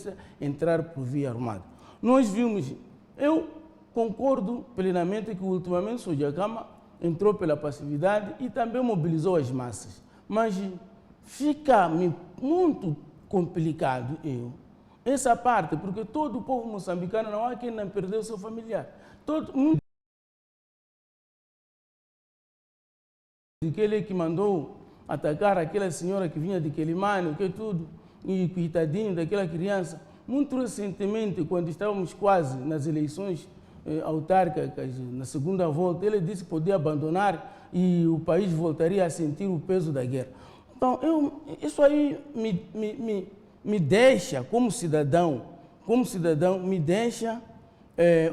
polícia entrar por via armada. Nós vimos, eu concordo plenamente que ultimamente o Sojacama entrou pela passividade e também mobilizou as massas. Mas fica muito complicado essa parte, porque todo o povo moçambicano, não há quem não perdeu seu familiar. Muito aquele que mandou atacar aquela senhora que vinha de Quelimane, que tudo, e coitadinho daquela criança. Muito recentemente, quando estávamos quase nas eleições autárquicas, na segunda volta, ele disse que podia abandonar e o país voltaria a sentir o peso da guerra. Então, isso aí me deixa, como cidadão, me deixa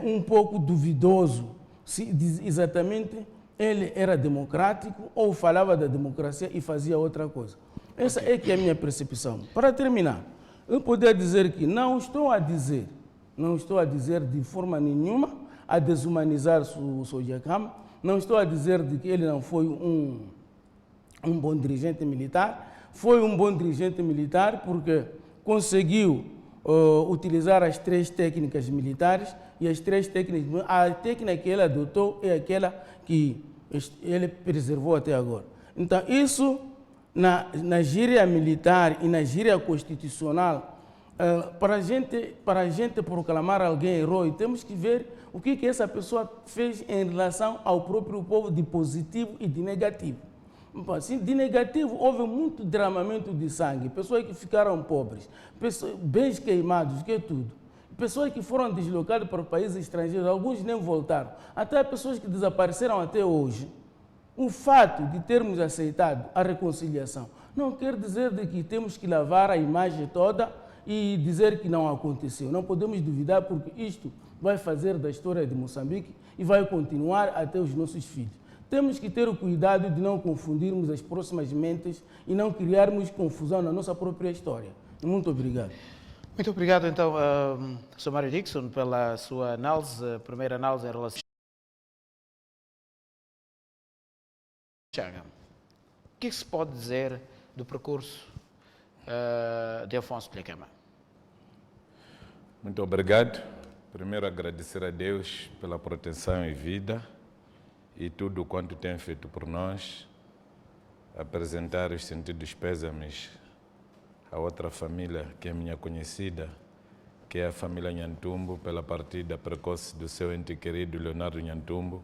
um pouco duvidoso se exatamente ele era democrático ou falava da democracia e fazia outra coisa. Essa é que é a minha percepção. Para terminar, eu poderia dizer que não estou a dizer de forma nenhuma a desumanizar o Sojacama, não estou a dizer de que ele não foi um bom dirigente militar, foi um bom dirigente militar porque conseguiu utilizar as 3 técnicas militares e as 3 técnicas, a técnica que ele adotou é aquela que ele preservou até agora. Então, isso na gíria militar e na gíria constitucional, para a gente proclamar alguém herói, temos que ver o que essa pessoa fez em relação ao próprio povo de positivo e de negativo. Assim, de negativo, houve muito derramamento de sangue, pessoas que ficaram pobres, bens queimados, que é tudo. Pessoas que foram deslocadas para países estrangeiros, alguns nem voltaram. Até pessoas que desapareceram até hoje. O fato de termos aceitado a reconciliação não quer dizer de que temos que lavar a imagem toda e dizer que não aconteceu. Não podemos duvidar, porque isto vai fazer da história de Moçambique e vai continuar até os nossos filhos. Temos que ter o cuidado de não confundirmos as próximas mentes e não criarmos confusão na nossa própria história. Muito obrigado. Muito obrigado, então, Sr. Mário Dickson, pela sua análise, primeira análise em relação Chaga. O que se pode dizer do percurso de Afonso Dhlakama? Muito obrigado. Primeiro, agradecer a Deus pela proteção e vida e tudo quanto tem feito por nós. Apresentar os sentidos pésames a outra família que é minha conhecida, que é a família Nhantumbo, pela partida precoce do seu ente querido Leonardo Nhantumbo,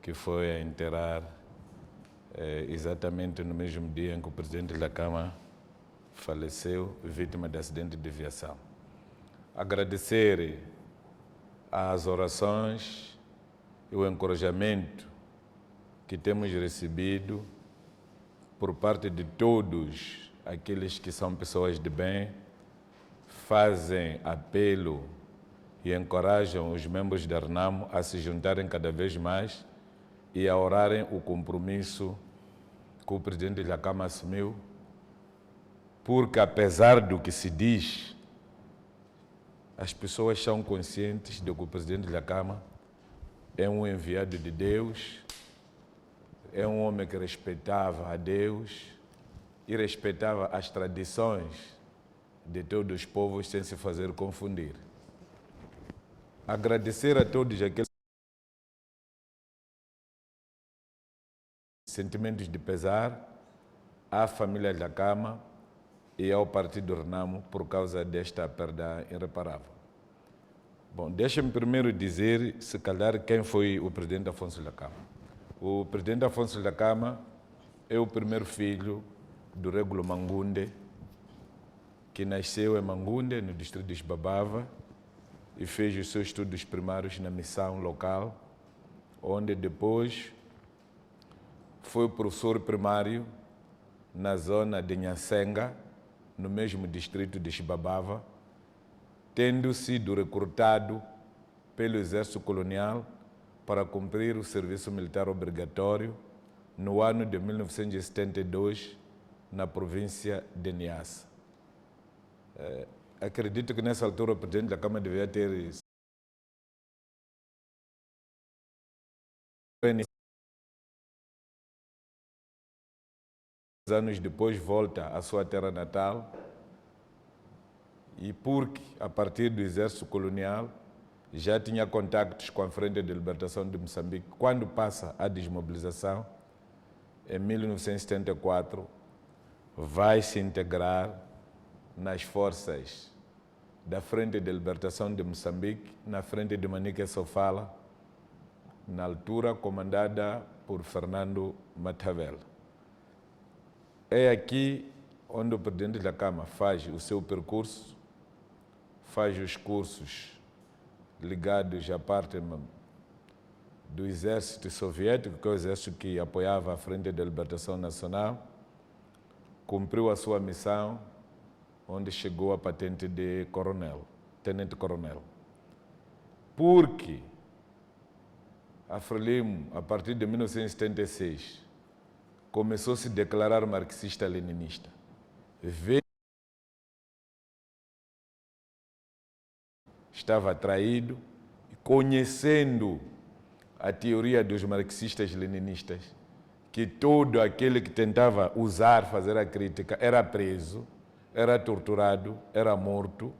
que foi a enterrar exatamente no mesmo dia em que o presidente Dhlakama faleceu, vítima de acidente de viação. Agradecer as orações e o encorajamento que temos recebido por parte de todos aqueles que são pessoas de bem, fazem apelo e encorajam os membros da RENAMO a se juntarem cada vez mais e a orarem o compromisso que o presidente Dhlakama assumiu, porque apesar do que se diz, as pessoas são conscientes de que o presidente Dhlakama é um enviado de Deus, é um homem que respeitava a Deus e respeitava as tradições de todos os povos sem se fazer confundir. Agradecer a todos aqueles sentimentos de pesar à família Dhlakama e ao partido RENAMO por causa desta perda irreparável. Bom, deixa-me primeiro dizer, se calhar, quem foi o presidente Afonso Dhlakama. O presidente Afonso Dhlakama é o primeiro filho do Régulo Mangunde, que nasceu em Mangunde, no distrito de Xibabava, e fez os seus estudos primários na missão local, onde depois foi professor primário na zona de Nhasenga, no mesmo distrito de Xibabava, tendo sido recrutado pelo exército colonial para cumprir o serviço militar obrigatório no ano de 1972, na província de Niassa. Acredito que nessa altura o presidente Dhlakama devia ter anos depois volta à sua terra natal e porque, a partir do exército colonial, já tinha contactos com a Frente de Libertação de Moçambique. Quando passa a desmobilização, em 1974, vai se integrar nas forças da Frente de Libertação de Moçambique, na Frente de Manica Sofala, na altura comandada por Fernando Matavel. É aqui onde o presidente da Câmara faz o seu percurso, faz os cursos ligados à parte do exército soviético, que é o exército que apoiava a Frente de Libertação Nacional, cumpriu a sua missão, onde chegou a patente de coronel, tenente-coronel. Porque a Frelimo, a partir de 1976, começou a se declarar marxista-leninista. Estava atraído, conhecendo a teoria dos marxistas-leninistas, que todo aquele que tentava usar, fazer a crítica, era preso, era torturado, era morto,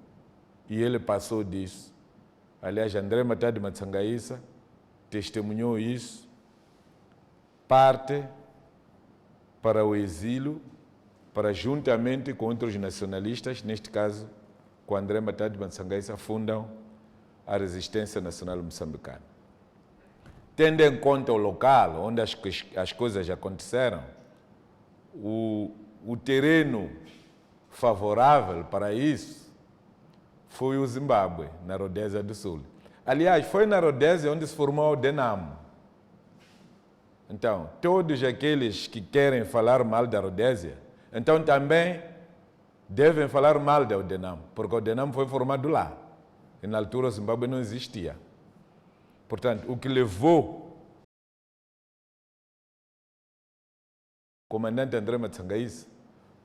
e ele passou disso. Aliás, André Matadi Matsangaísa testemunhou isso, parte para o exílio, para juntamente com outros nacionalistas, neste caso, com André Matadi Matsangaísa, fundam a Resistência Nacional Moçambicana. Tendo em conta o local onde as coisas aconteceram, o terreno favorável para isso foi o Zimbábue, na Rodésia do Sul. Aliás, foi na Rodésia onde se formou o DENAM. Então, todos aqueles que querem falar mal da Rodésia, então também devem falar mal do DENAM, porque o DENAM foi formado lá. E na altura o Zimbábue não existia. Portanto, o que levou o comandante André Matsangaísa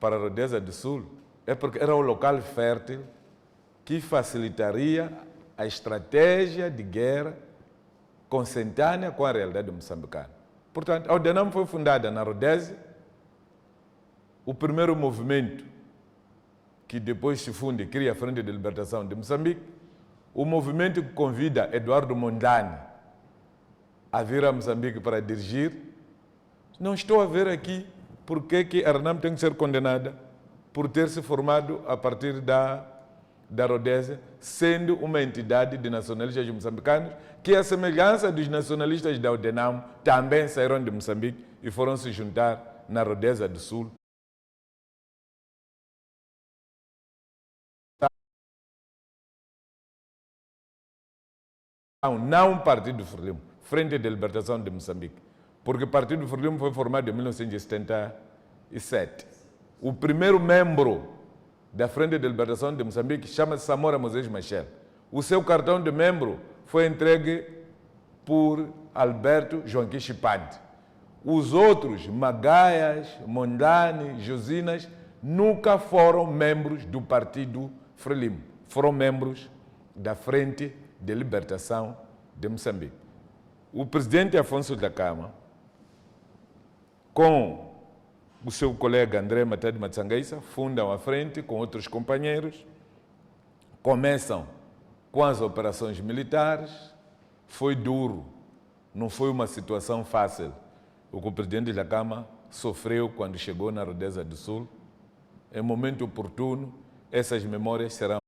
para a Rodésia do Sul é porque era um local fértil que facilitaria a estratégia de guerra consentânea com a realidade moçambicana. Portanto, a DENAM foi fundada na Rodésia. O primeiro movimento que depois se funde e cria a Frente de Libertação de Moçambique, o movimento que convida Eduardo Mondlane a vir a Moçambique para dirigir. Não estou a ver aqui por que a RENAM tem que ser condenada por ter se formado a partir da Rodésia, sendo uma entidade de nacionalistas moçambicanos que, à semelhança dos nacionalistas da DENAM, também saíram de Moçambique e foram se juntar na Rodésia do Sul. Não Partido Frelimo, Frente de Libertação de Moçambique, porque o Partido Frelimo foi formado em 1977. O primeiro membro da Frente de Libertação de Moçambique chama-se Samora Moisés Machel. O seu cartão de membro foi entregue por Alberto Joaquim Chipante. Os outros, Magaias, Mondlane, Josinas, nunca foram membros do Partido Frelimo. Foram membros da Frente de Libertação de Moçambique. O presidente Afonso Dhlakama, com o seu colega André Matadi Matsangaísa, fundam a frente com outros companheiros, começam com as operações militares. Foi duro, não foi uma situação fácil. O que o presidente Dhlakama sofreu quando chegou na Rodésia do Sul, em momento oportuno, essas memórias serão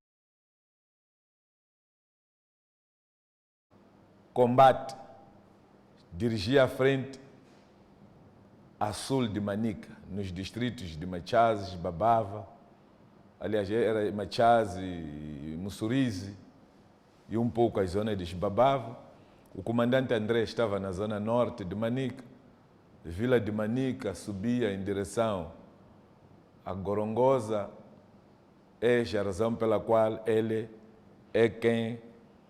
combate, dirigia a frente a sul de Manica, nos distritos de Machazes, Babava, aliás, era Machazes, Mussurize e um pouco as zonas de Babava. O comandante André estava na zona norte de Manica, Vila de Manica, subia em direção a Gorongosa, é a razão pela qual ele é quem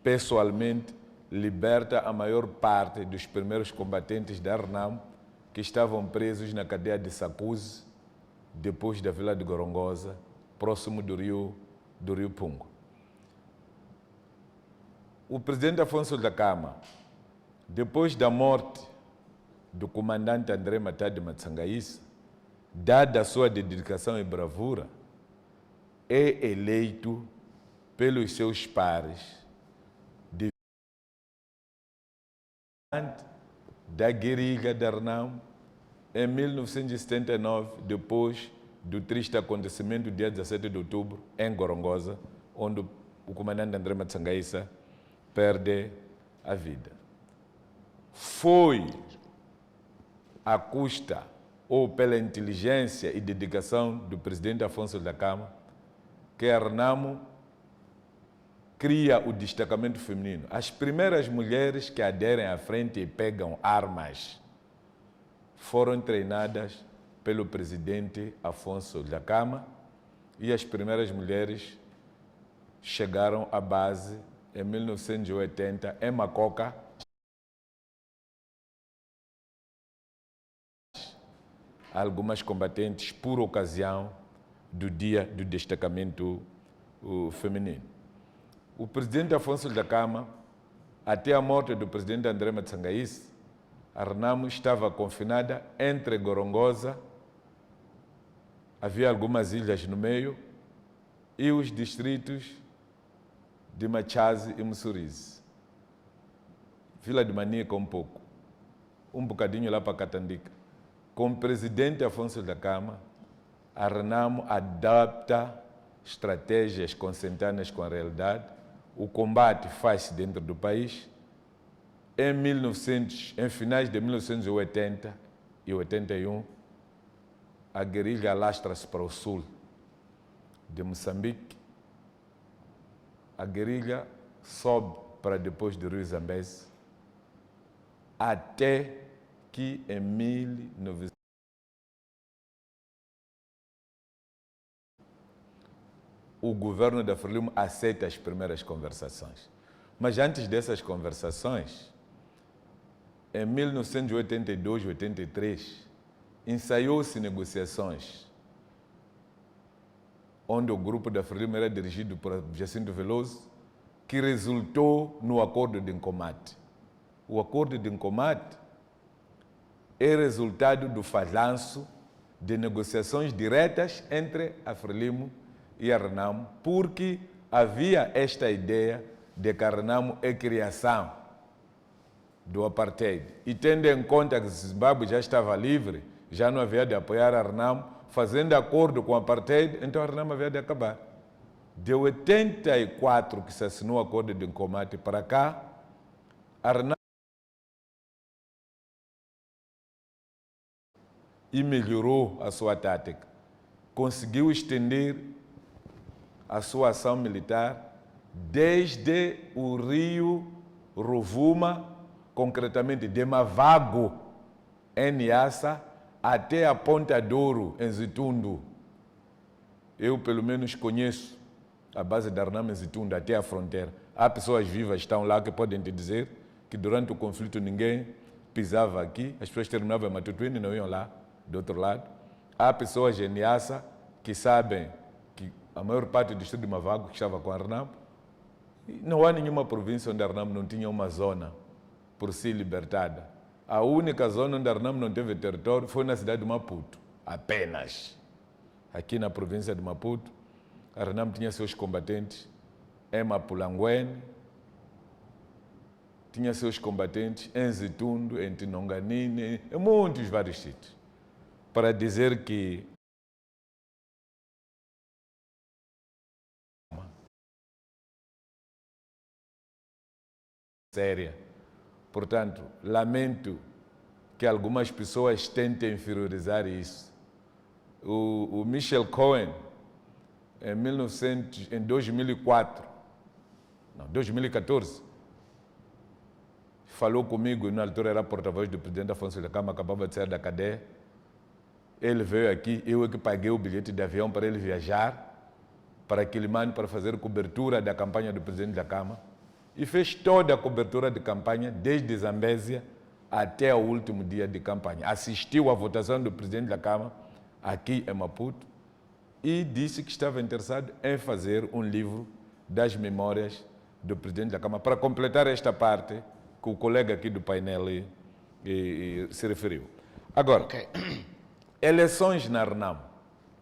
pessoalmente liberta a maior parte dos primeiros combatentes da RENAM que estavam presos na cadeia de Sacuse, depois da Vila de Gorongosa, próximo do rio Pungo. O presidente Afonso Dhlakama, depois da morte do comandante André Matadi Matsangaísa, dada a sua dedicação e bravura, é eleito pelos seus pares da guerrilha da Renamo em 1979, depois do triste acontecimento do dia 17 de outubro, em Gorongosa, onde o comandante André Matsangaissa perde a vida. Foi à custa ou pela inteligência e dedicação do presidente Afonso da Cama que a Renamo cria o destacamento feminino. As primeiras mulheres que aderem à frente e pegam armas foram treinadas pelo presidente Afonso da Cama e as primeiras mulheres chegaram à base em 1980 em Macoca. Algumas combatentes por ocasião do dia do destacamento feminino. O presidente Afonso da Cama, até a morte do presidente André Matsangaissa, a Renamo estava confinada entre Gorongosa, havia algumas ilhas no meio, e os distritos de Machazi e Mussurize. Vila de Manica um pouco, um bocadinho lá para Catandica. Com o presidente Afonso da Cama, a Renamo adapta estratégias consentâneas com a realidade. O combate faz-se dentro do país. Em finais de 1980 e 81, a guerrilha alastra-se para o sul de Moçambique. A guerrilha sobe para depois do Rio Zambeze, até que em 1900 o governo da Frelimo aceita as primeiras conversações. Mas antes dessas conversações, em 1982, 83, ensaiou-se negociações, onde o grupo da Frelimo era dirigido por Jacinto Veloso, que resultou no Acordo de Ncomate. O Acordo de Ncomate é resultado do falhanço de negociações diretas entre a Frelimo e a Renamo, porque havia esta ideia de que a Renamo é criação do apartheid. E tendo em conta que Zimbábue já estava livre, já não havia de apoiar a Renamo, fazendo acordo com o apartheid, então a Renamo havia de acabar. De 84 que se assinou o Acordo de Ncomate para cá, a Renamo e melhorou a sua tática. Conseguiu estender a sua ação militar desde o rio Rovuma, concretamente de Mavago, em Niassa, até a Ponta Douro, em Zitundo. Eu, pelo menos, conheço a base da Renamo em Zitundo, até a fronteira. Há pessoas vivas que estão lá que podem te dizer que durante o conflito ninguém pisava aqui, as pessoas terminavam em Matutuíne e não iam lá, do outro lado. Há pessoas em Niassa que sabem que a maior parte do distrito de Mavago que estava com a Renamo, não há nenhuma província onde a Renamo não tinha uma zona por si libertada. A única zona onde a Renamo não teve território foi na cidade de Maputo, apenas. Aqui na província de Maputo, a Renamo tinha seus combatentes em Mapulanguene, tinha seus combatentes em Zitundo, em Tinonganine, em muitos vários sítios. Para dizer que séria. Portanto, lamento que algumas pessoas tentem inferiorizar isso. O Michel Cohen, em 2014, falou comigo, na altura era porta-voz do presidente Afonso da Cama, acabava de sair da cadeia. Ele veio aqui, eu é que paguei o bilhete de avião para ele viajar para Quilimane para fazer cobertura da campanha do presidente da Cama. E fez toda a cobertura de campanha, desde Zambésia até o último dia de campanha. Assistiu à votação do presidente da Câmara, aqui em Maputo, e disse que estava interessado em fazer um livro das memórias do presidente da Câmara, para completar esta parte que o colega aqui do painel se referiu. Agora, eleições na Renamo.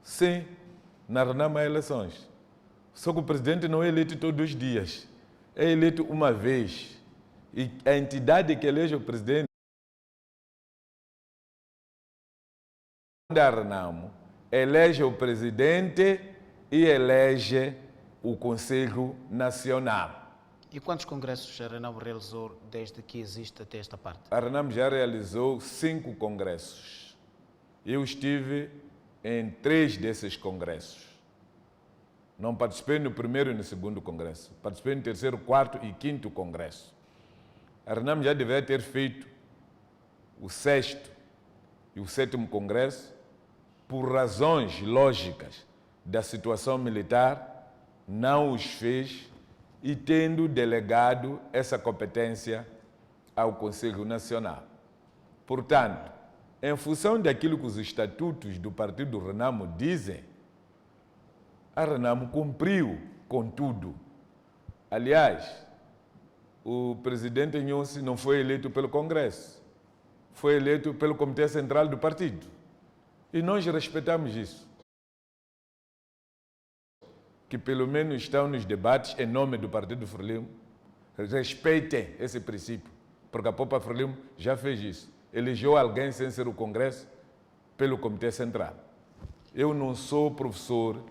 Sim, na Renamo há eleições. Só que o presidente não é eleito todos os dias. É eleito uma vez. E a entidade que elege o presidente da Renamo elege o presidente e elege o Conselho Nacional. E quantos congressos a Renamo realizou desde que existe até esta parte? A Renamo já realizou 5 congressos. Eu estive em 3 desses congressos. Não participei no primeiro e no segundo congresso. Participei no terceiro, quarto e quinto congresso. A Renamo já deveria ter feito o 6º e o 7º congresso. Por razões lógicas da situação militar, não os fez e tendo delegado essa competência ao Conselho Nacional. Portanto, em função daquilo que os estatutos do Partido Renamo dizem, a Renamo cumpriu com tudo. Aliás, o presidente Nhonsi não foi eleito pelo Congresso, foi eleito pelo Comitê Central do Partido. E nós respeitamos isso. Que pelo menos estão nos debates em nome do Partido Frelimo, respeitem esse princípio, porque a Popa Frelimo já fez isso. Elegeu alguém sem ser o Congresso pelo Comitê Central. Eu não sou professor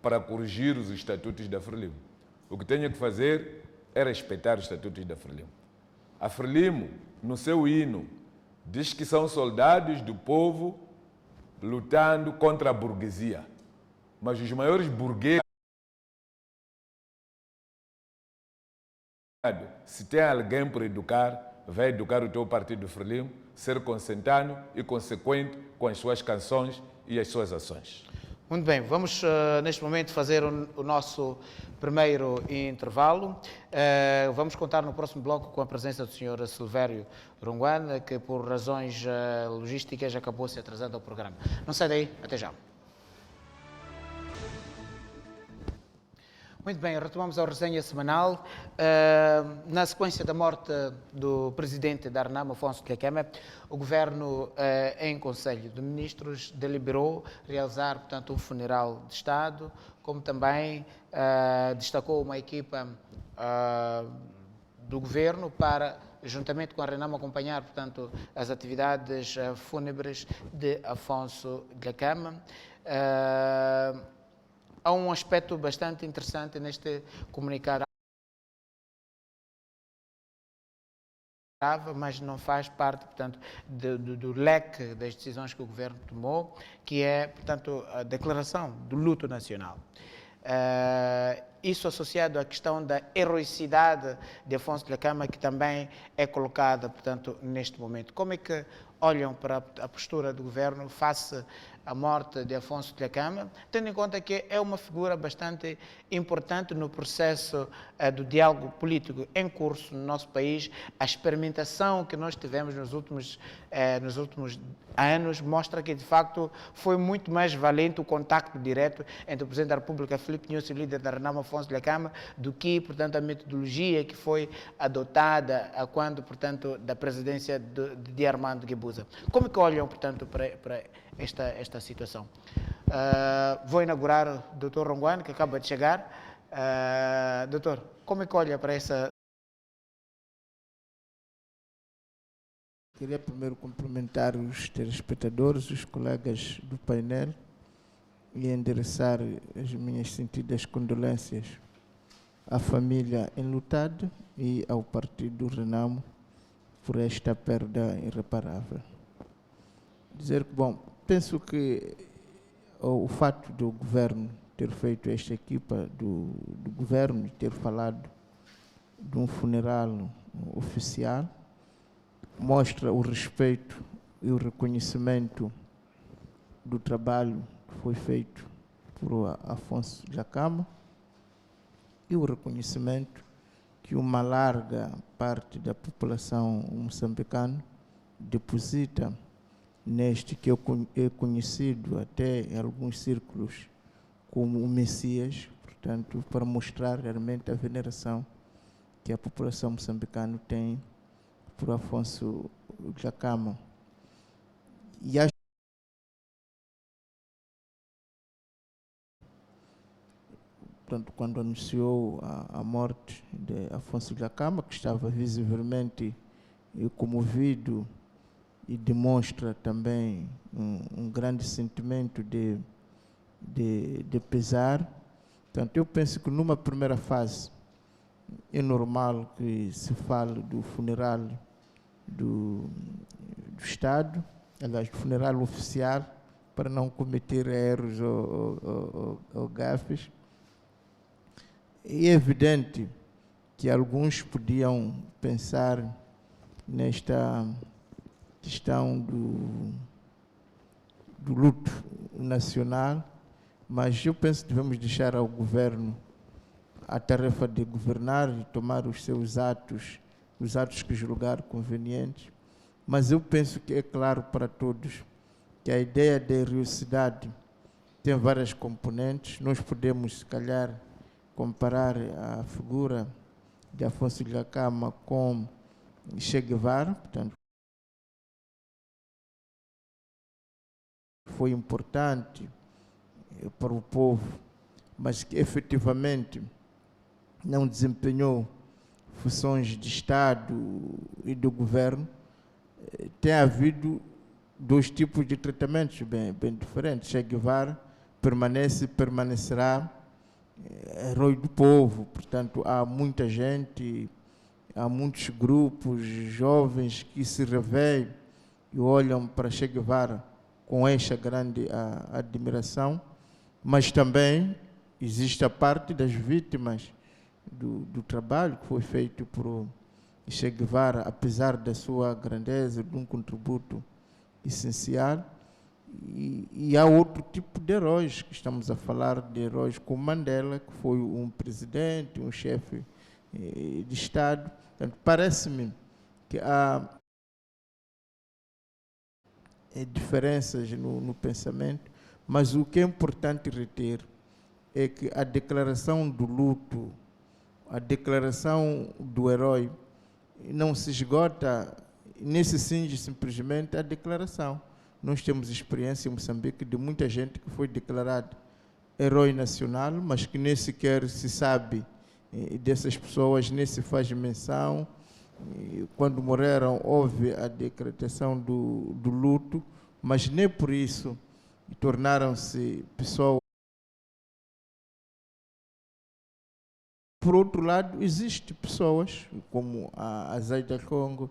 para corrigir os estatutos da Frelimo. O que tenho que fazer é respeitar os estatutos da Frelimo. A Frelimo, no seu hino, diz que são soldados do povo lutando contra a burguesia. Mas os maiores burgueses, se tem alguém por educar, vai educar o teu partido Frelimo, ser consentâneo e consequente com as suas canções e as suas ações. Muito bem, vamos neste momento fazer o nosso primeiro intervalo. Vamos contar no próximo bloco com a presença do Sr. Silvério Ronguane, que por razões logísticas acabou se atrasando ao programa. Não sai daí, até já. Muito bem, retomamos a resenha semanal. Na sequência da morte do presidente da Renamo, Afonso Dhlakama, o Governo, em Conselho de Ministros, deliberou realizar, portanto, um funeral de Estado, como também destacou uma equipa do Governo para, juntamente com a Renamo, acompanhar, portanto, as atividades fúnebres de Afonso Dhlakama. Há um aspecto bastante interessante neste comunicado, mas não faz parte, portanto, do leque das decisões que o Governo tomou, que é, portanto, a declaração do luto nacional. Isso associado à questão da heroicidade de Afonso Dhlakama, que também é colocada, portanto, neste momento. Como é que olham para a postura do Governo face à morte de Afonso Dhlakama, tendo em conta que é uma figura bastante importante no processo do diálogo político em curso no nosso país? A experimentação que nós tivemos nos últimos anos mostra que, de facto, foi muito mais valente o contacto direto entre o Presidente da República, Filipe Nyusi, e o líder da Renamo, Afonso Dhlakama, do que, portanto, a metodologia que foi adotada quando, portanto, da presidência de Armando Guebuza. Como é que olham, portanto, para esta situação? Vou inaugurar o Dr. Ronguane, que acaba de chegar. Doutor, como é que olha para essa... Queria primeiro cumprimentar os telespectadores, os colegas do painel e endereçar as minhas sentidas condolências à família enlutada e ao Partido Renamo por esta perda irreparável. Dizer que, bom, penso que o fato do Governo ter feito esta equipa do Governo, ter falado de um funeral oficial, mostra o respeito e o reconhecimento do trabalho que foi feito por Afonso Dhlakama e o reconhecimento que uma larga parte da população moçambicana deposita neste que é conhecido até em alguns círculos como o Messias, portanto, para mostrar realmente a veneração que a população moçambicana tem por Afonso Dhlakama. E acho portanto, quando anunciou a morte de Afonso Dhlakama, que estava visivelmente comovido e demonstra também um grande sentimento de pesar. Portanto, eu penso que numa primeira fase é normal que se fale do funeral do Estado, aliás, do funeral oficial, para não cometer erros ou gafes. É evidente que alguns podiam pensar nesta questão do luto nacional, mas eu penso que devemos deixar ao governo a tarefa de governar e tomar os seus atos, os atos que julgar convenientes. Mas eu penso que é claro para todos que a ideia de heroicidade tem várias componentes. Nós podemos, se calhar, comparar a figura de Afonso Dhlakama com Che Guevara, portanto, foi importante para o povo, mas que efetivamente não desempenhou funções de Estado e do governo. Tem havido dois tipos de tratamentos bem diferentes. Che Guevara permanecerá herói do povo, portanto, há muita gente, há muitos grupos jovens que se revêem e olham para Che Guevara com esta grande admiração, mas também existe a parte das vítimas do trabalho que foi feito por Che Guevara, apesar da sua grandeza, de um contributo essencial. E há outro tipo de heróis, que estamos a falar de heróis como Mandela, que foi um presidente, um chefe de Estado. Portanto, parece-me que há diferenças no pensamento, mas o que é importante reter é que a declaração do luto, a declaração do herói, não se esgota, nem se cinge simplesmente a declaração. Nós temos experiência em Moçambique de muita gente que foi declarada herói nacional, mas que nem sequer se sabe dessas pessoas, nem se faz menção. Quando morreram, houve a decretação do luto, mas nem por isso tornaram-se pessoas. Por outro lado, existem pessoas, como a Zaida Congo,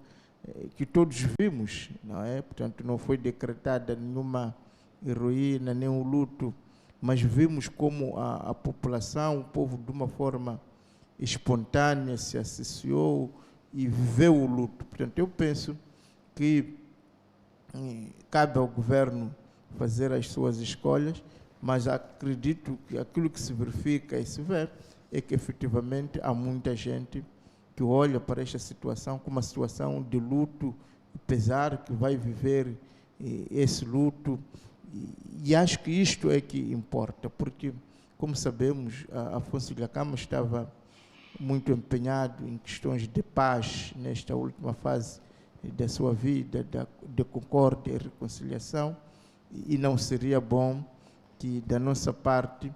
que todos vimos, não é? Portanto, não foi decretada nenhuma heroína, nenhum luto, mas vimos como a população, o povo, de uma forma espontânea, se associou e viveu o luto. Portanto, eu penso que cabe ao governo fazer as suas escolhas, mas acredito que aquilo que se verifica e se vê é que, efetivamente, há muita gente que olha para esta situação como uma situação de luto e pesar, que vai viver esse luto. E acho que isto é que importa, porque, como sabemos, Afonso Dhlakama estava muito empenhado em questões de paz nesta última fase da sua vida, de concórdia e reconciliação, e não seria bom que, da nossa parte,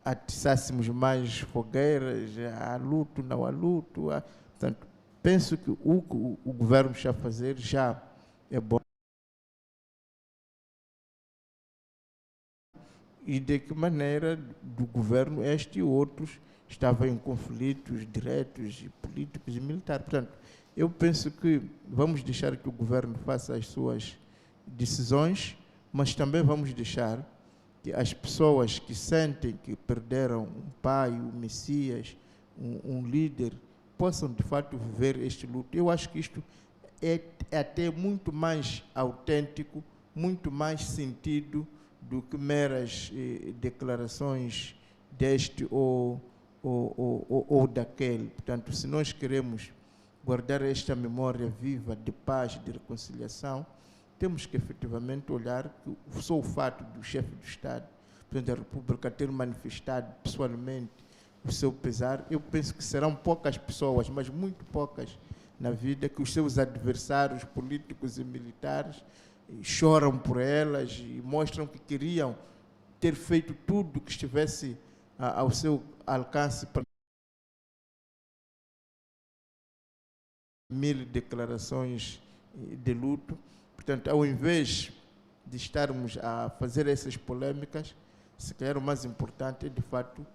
atiçássemos mais fogueiras, há luto, não há luto. Portanto, penso que o governo está a fazer já é bom. E de que maneira do governo este e outros estavam em conflitos diretos, políticos e militares. Portanto, eu penso que vamos deixar que o governo faça as suas decisões, mas também vamos deixar que as pessoas que sentem que perderam um pai, um Messias, um líder, possam de fato viver este luto. Eu acho que isto é até muito mais autêntico, muito mais sentido do que meras declarações deste ou daquele. Portanto, se nós queremos guardar esta memória viva de paz, de reconciliação, temos que efetivamente olhar que só o fato do chefe do Estado, presidente da República, ter manifestado pessoalmente o seu pesar, eu penso que serão poucas pessoas, mas muito poucas na vida, que os seus adversários políticos e militares choram por elas e mostram que queriam ter feito tudo que estivesse alcance para 1000 declarações de luto. Portanto, ao invés de estarmos a fazer essas polêmicas, se calhar o mais importante é, de fato,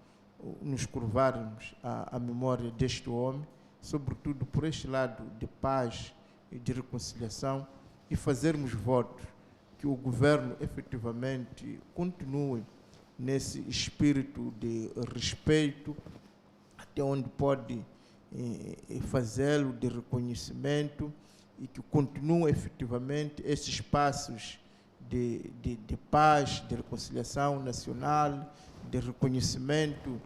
nos curvarmos à memória deste homem, sobretudo por este lado de paz e de reconciliação, e fazermos votos que o governo efetivamente continue nesse espírito de respeito, até onde pode fazê-lo, de reconhecimento, e que continue efetivamente esses espaços de paz, de reconciliação nacional, de reconhecimento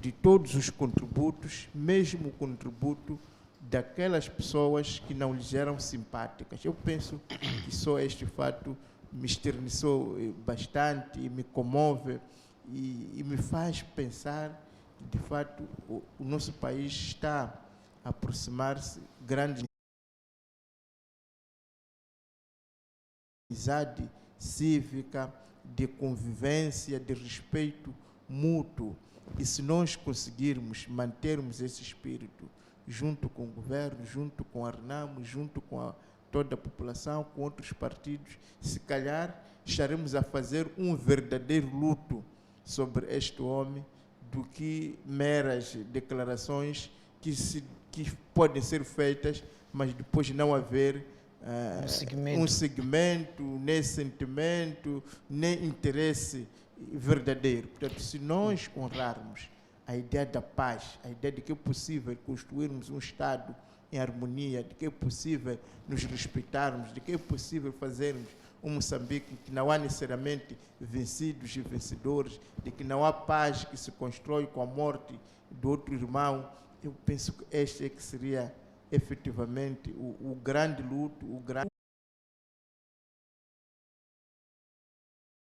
de todos os contributos, mesmo o contributo daquelas pessoas que não lhes eram simpáticas. Eu penso que só este fato me esternizou bastante e me comove e me faz pensar que, de fato, o nosso país está a aproximar-se grande amizade cívica, de convivência, de respeito mútuo. E se nós conseguirmos mantermos esse espírito junto com o governo, junto com a RENAMO, junto com toda a população, com outros partidos, se calhar estaremos a fazer um verdadeiro luto sobre este homem, do que meras declarações que podem ser feitas, mas depois não haver um segmento, nem sentimento, nem interesse verdadeiro. Portanto, se nós honrarmos a ideia da paz, a ideia de que é possível construirmos um Estado em harmonia, de que é possível nos respeitarmos, de que é possível fazermos um Moçambique que não há necessariamente vencidos e vencedores, de que não há paz que se constrói com a morte do outro irmão, eu penso que este é que seria efetivamente o grande luto,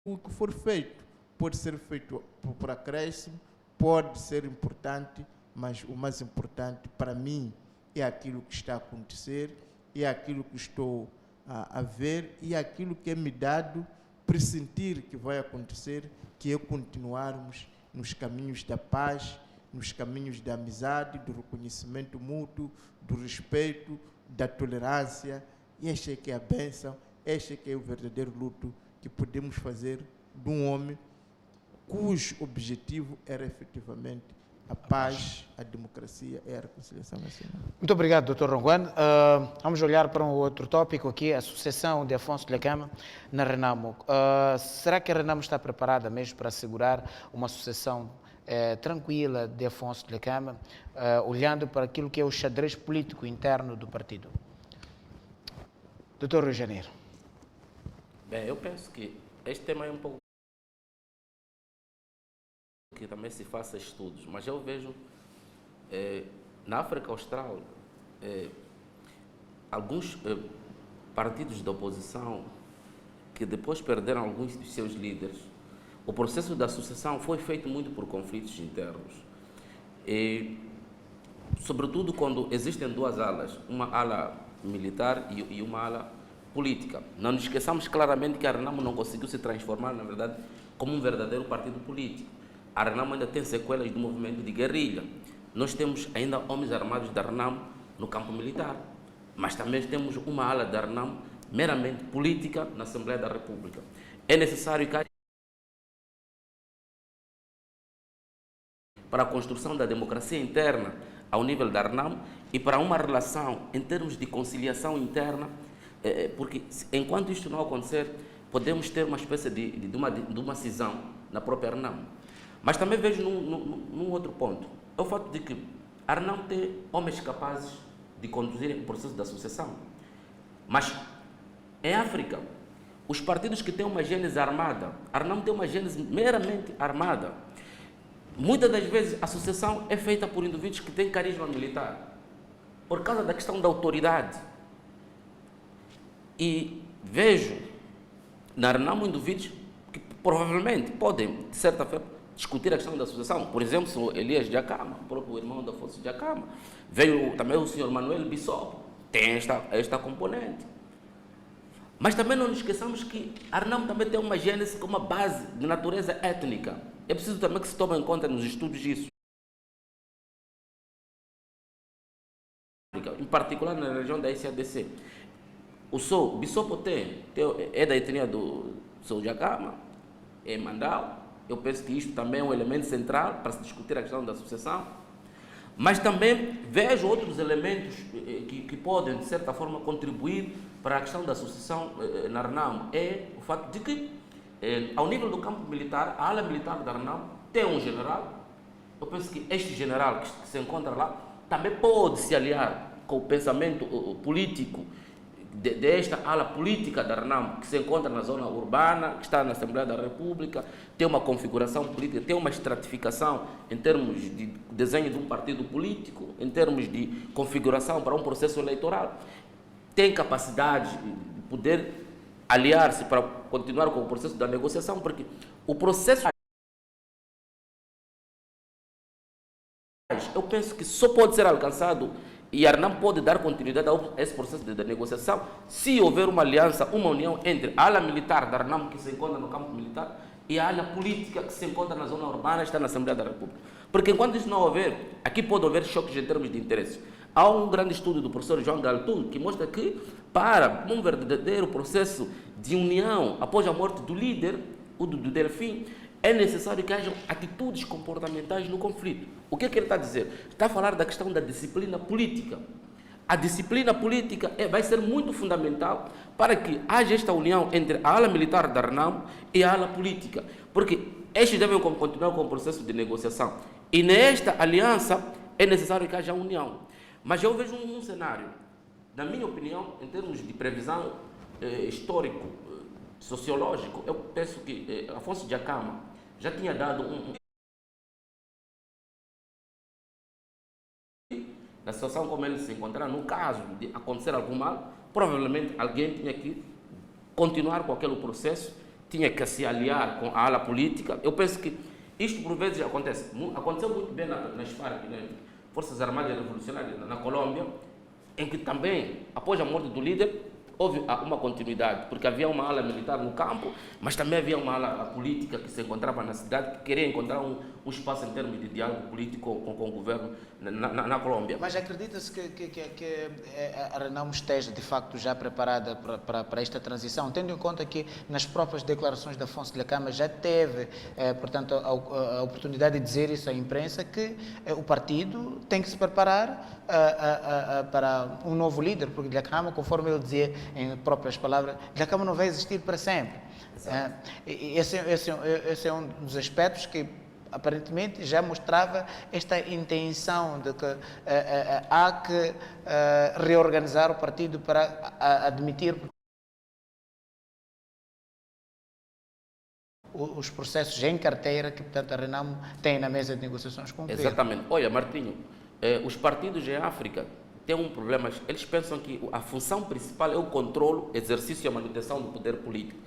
o que for feito pode ser feito por acréscimo, pode ser importante, mas o mais importante para mim é aquilo que está a acontecer, é aquilo que estou a ver e aquilo que é me dado pressentir que vai acontecer, que é continuarmos nos caminhos da paz, nos caminhos da amizade, do reconhecimento mútuo, do respeito, da tolerância. E esta é que é a bênção, este é que é o verdadeiro luto que podemos fazer de um homem cujo objetivo era efetivamente a paz, a democracia e a reconciliação nacional. Muito obrigado, Dr. Ronguane. Vamos olhar para um outro tópico aqui, a sucessão de Afonso Dhlakama na RENAMO. Será que a RENAMO está preparada mesmo para assegurar uma sucessão tranquila de Afonso Dhlakama, olhando para aquilo que é o xadrez político interno do partido? Dr. Rio Janeiro. Bem, eu penso que este tema é um pouco que também se faça estudos, mas eu vejo na África Austral alguns partidos da oposição que depois perderam alguns dos seus líderes. O processo da sucessão foi feito muito por conflitos internos e, sobretudo, quando existem duas alas, uma ala militar e uma ala política. Não nos esqueçamos claramente que a RENAMO não conseguiu se transformar, na verdade, como um verdadeiro partido político. A RENAMO ainda tem sequelas do movimento de guerrilha. Nós temos ainda homens armados da RENAMO no campo militar, mas também temos uma ala da RENAMO meramente política na Assembleia da República. É necessário que para a construção da democracia interna ao nível da RENAMO e para uma relação em termos de conciliação interna, porque enquanto isto não acontecer, podemos ter uma espécie de uma cisão na própria RENAMO. Mas também vejo num outro ponto, é o fato de que a RENAMO tem homens capazes de conduzir o processo da sucessão. Mas em África, os partidos que têm uma gênese armada, a RENAMO tem uma gênese meramente armada. Muitas das vezes a sucessão é feita por indivíduos que têm carisma militar, por causa da questão da autoridade. E vejo na RENAMO indivíduos que provavelmente podem, de certa forma, discutir a questão da sucessão. Por exemplo, o Elias Dhlakama, o próprio irmão da Afonso Dhlakama. Veio também o senhor Manuel Bissop, tem esta componente. Mas também não nos esqueçamos que a RENAMO também tem uma gênese com uma base de natureza étnica. É preciso também que se tome em conta nos estudos isso. África, em particular na região da SADC. O Bissopo é da etnia do Sou Jacama, é Mandau. Eu penso que isto também é um elemento central para se discutir a questão da sucessão. Mas também vejo outros elementos que podem, de certa forma, contribuir para a questão da sucessão na RENAMO. É o fato de que, ao nível do campo militar, a ala militar da RENAMO tem um general. Eu penso que este general que se encontra lá também pode se aliar com o pensamento político desta ala política da RENAMO, que se encontra na zona urbana, que está na Assembleia da República, tem uma configuração política, tem uma estratificação em termos de desenho de um partido político, em termos de configuração para um processo eleitoral, tem capacidade de poder aliar-se para continuar com o processo da negociação, porque o processo, eu penso que só pode ser alcançado e a RENAMO pode dar continuidade a esse processo de negociação se houver uma aliança, uma união entre a ala militar da RENAMO, que se encontra no campo militar, e a ala política, que se encontra na zona urbana e está na Assembleia da República. Porque enquanto isso não houver, aqui pode haver choques em termos de interesses. Há um grande estudo do professor João Galtung que mostra que, para um verdadeiro processo de união após a morte do líder, o do Delfim, é necessário que hajam atitudes comportamentais no conflito. O que ele está a dizer? Está a falar da questão da disciplina política. A disciplina política vai ser muito fundamental para que haja esta união entre a ala militar da RENAMO e a ala política, porque estes devem continuar com o processo de negociação. E nesta aliança é necessário que haja união. Mas eu vejo um cenário, na minha opinião, em termos de previsão histórico, sociológico, eu penso que Afonso Dhlakama já tinha dado na situação como ele se encontrar, no caso de acontecer algum mal, provavelmente alguém tinha que continuar com aquele processo, tinha que se aliar com a ala política. Eu penso que isto por vezes acontece. Aconteceu muito bem nas FARC, né? Forças Armadas Revolucionárias na Colômbia, em que também, após a morte do líder, houve uma continuidade, porque havia uma ala militar no campo, mas também havia uma ala política que se encontrava na cidade, que queria encontrar um espaço em termos de diálogo político com o governo na Colômbia. Mas acredita-se que a RENAMO esteja, de facto, já preparada para esta transição, tendo em conta que nas próprias declarações de Afonso Dhlakama já teve, portanto, a oportunidade de dizer isso à imprensa, que o partido tem que se preparar para um novo líder, porque Dhlakama, conforme ele dizia em próprias palavras, Dhlakama não vai existir para sempre. Esse é um dos aspectos que aparentemente já mostrava esta intenção de que há que reorganizar o partido para admitir os processos em carteira que, portanto, a RENAMO tem na mesa de negociações com o governo. Exatamente. Olha, Martinho, os partidos em África têm um problema. Eles pensam que a função principal é o controle, exercício e a manutenção do poder político.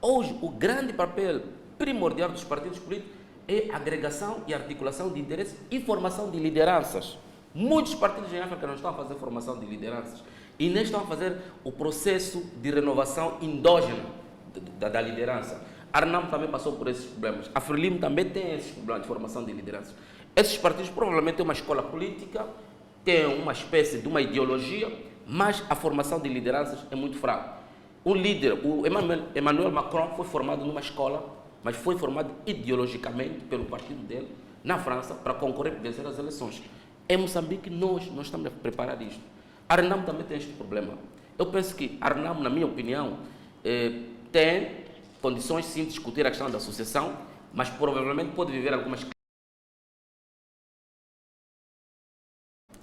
Hoje, o grande papel primordial dos partidos políticos é agregação e articulação de interesses e formação de lideranças. Muitos partidos em África não estão a fazer formação de lideranças e nem estão a fazer o processo de renovação endógena da liderança. A RENAMO também passou por esses problemas. A FRELIMO também tem esses problemas de formação de lideranças. Esses partidos provavelmente têm uma escola política, têm uma espécie de uma ideologia, mas a formação de lideranças é muito fraca. O líder, o Emmanuel Macron, foi formado numa escola, mas foi formado ideologicamente pelo partido dele na França para concorrer e vencer as eleições. Em Moçambique, nós estamos a preparar isto. A RENAMO também tem este problema. Eu penso que a RENAMO, na minha opinião, tem condições sim de discutir a questão da sucessão, mas provavelmente pode viver algumas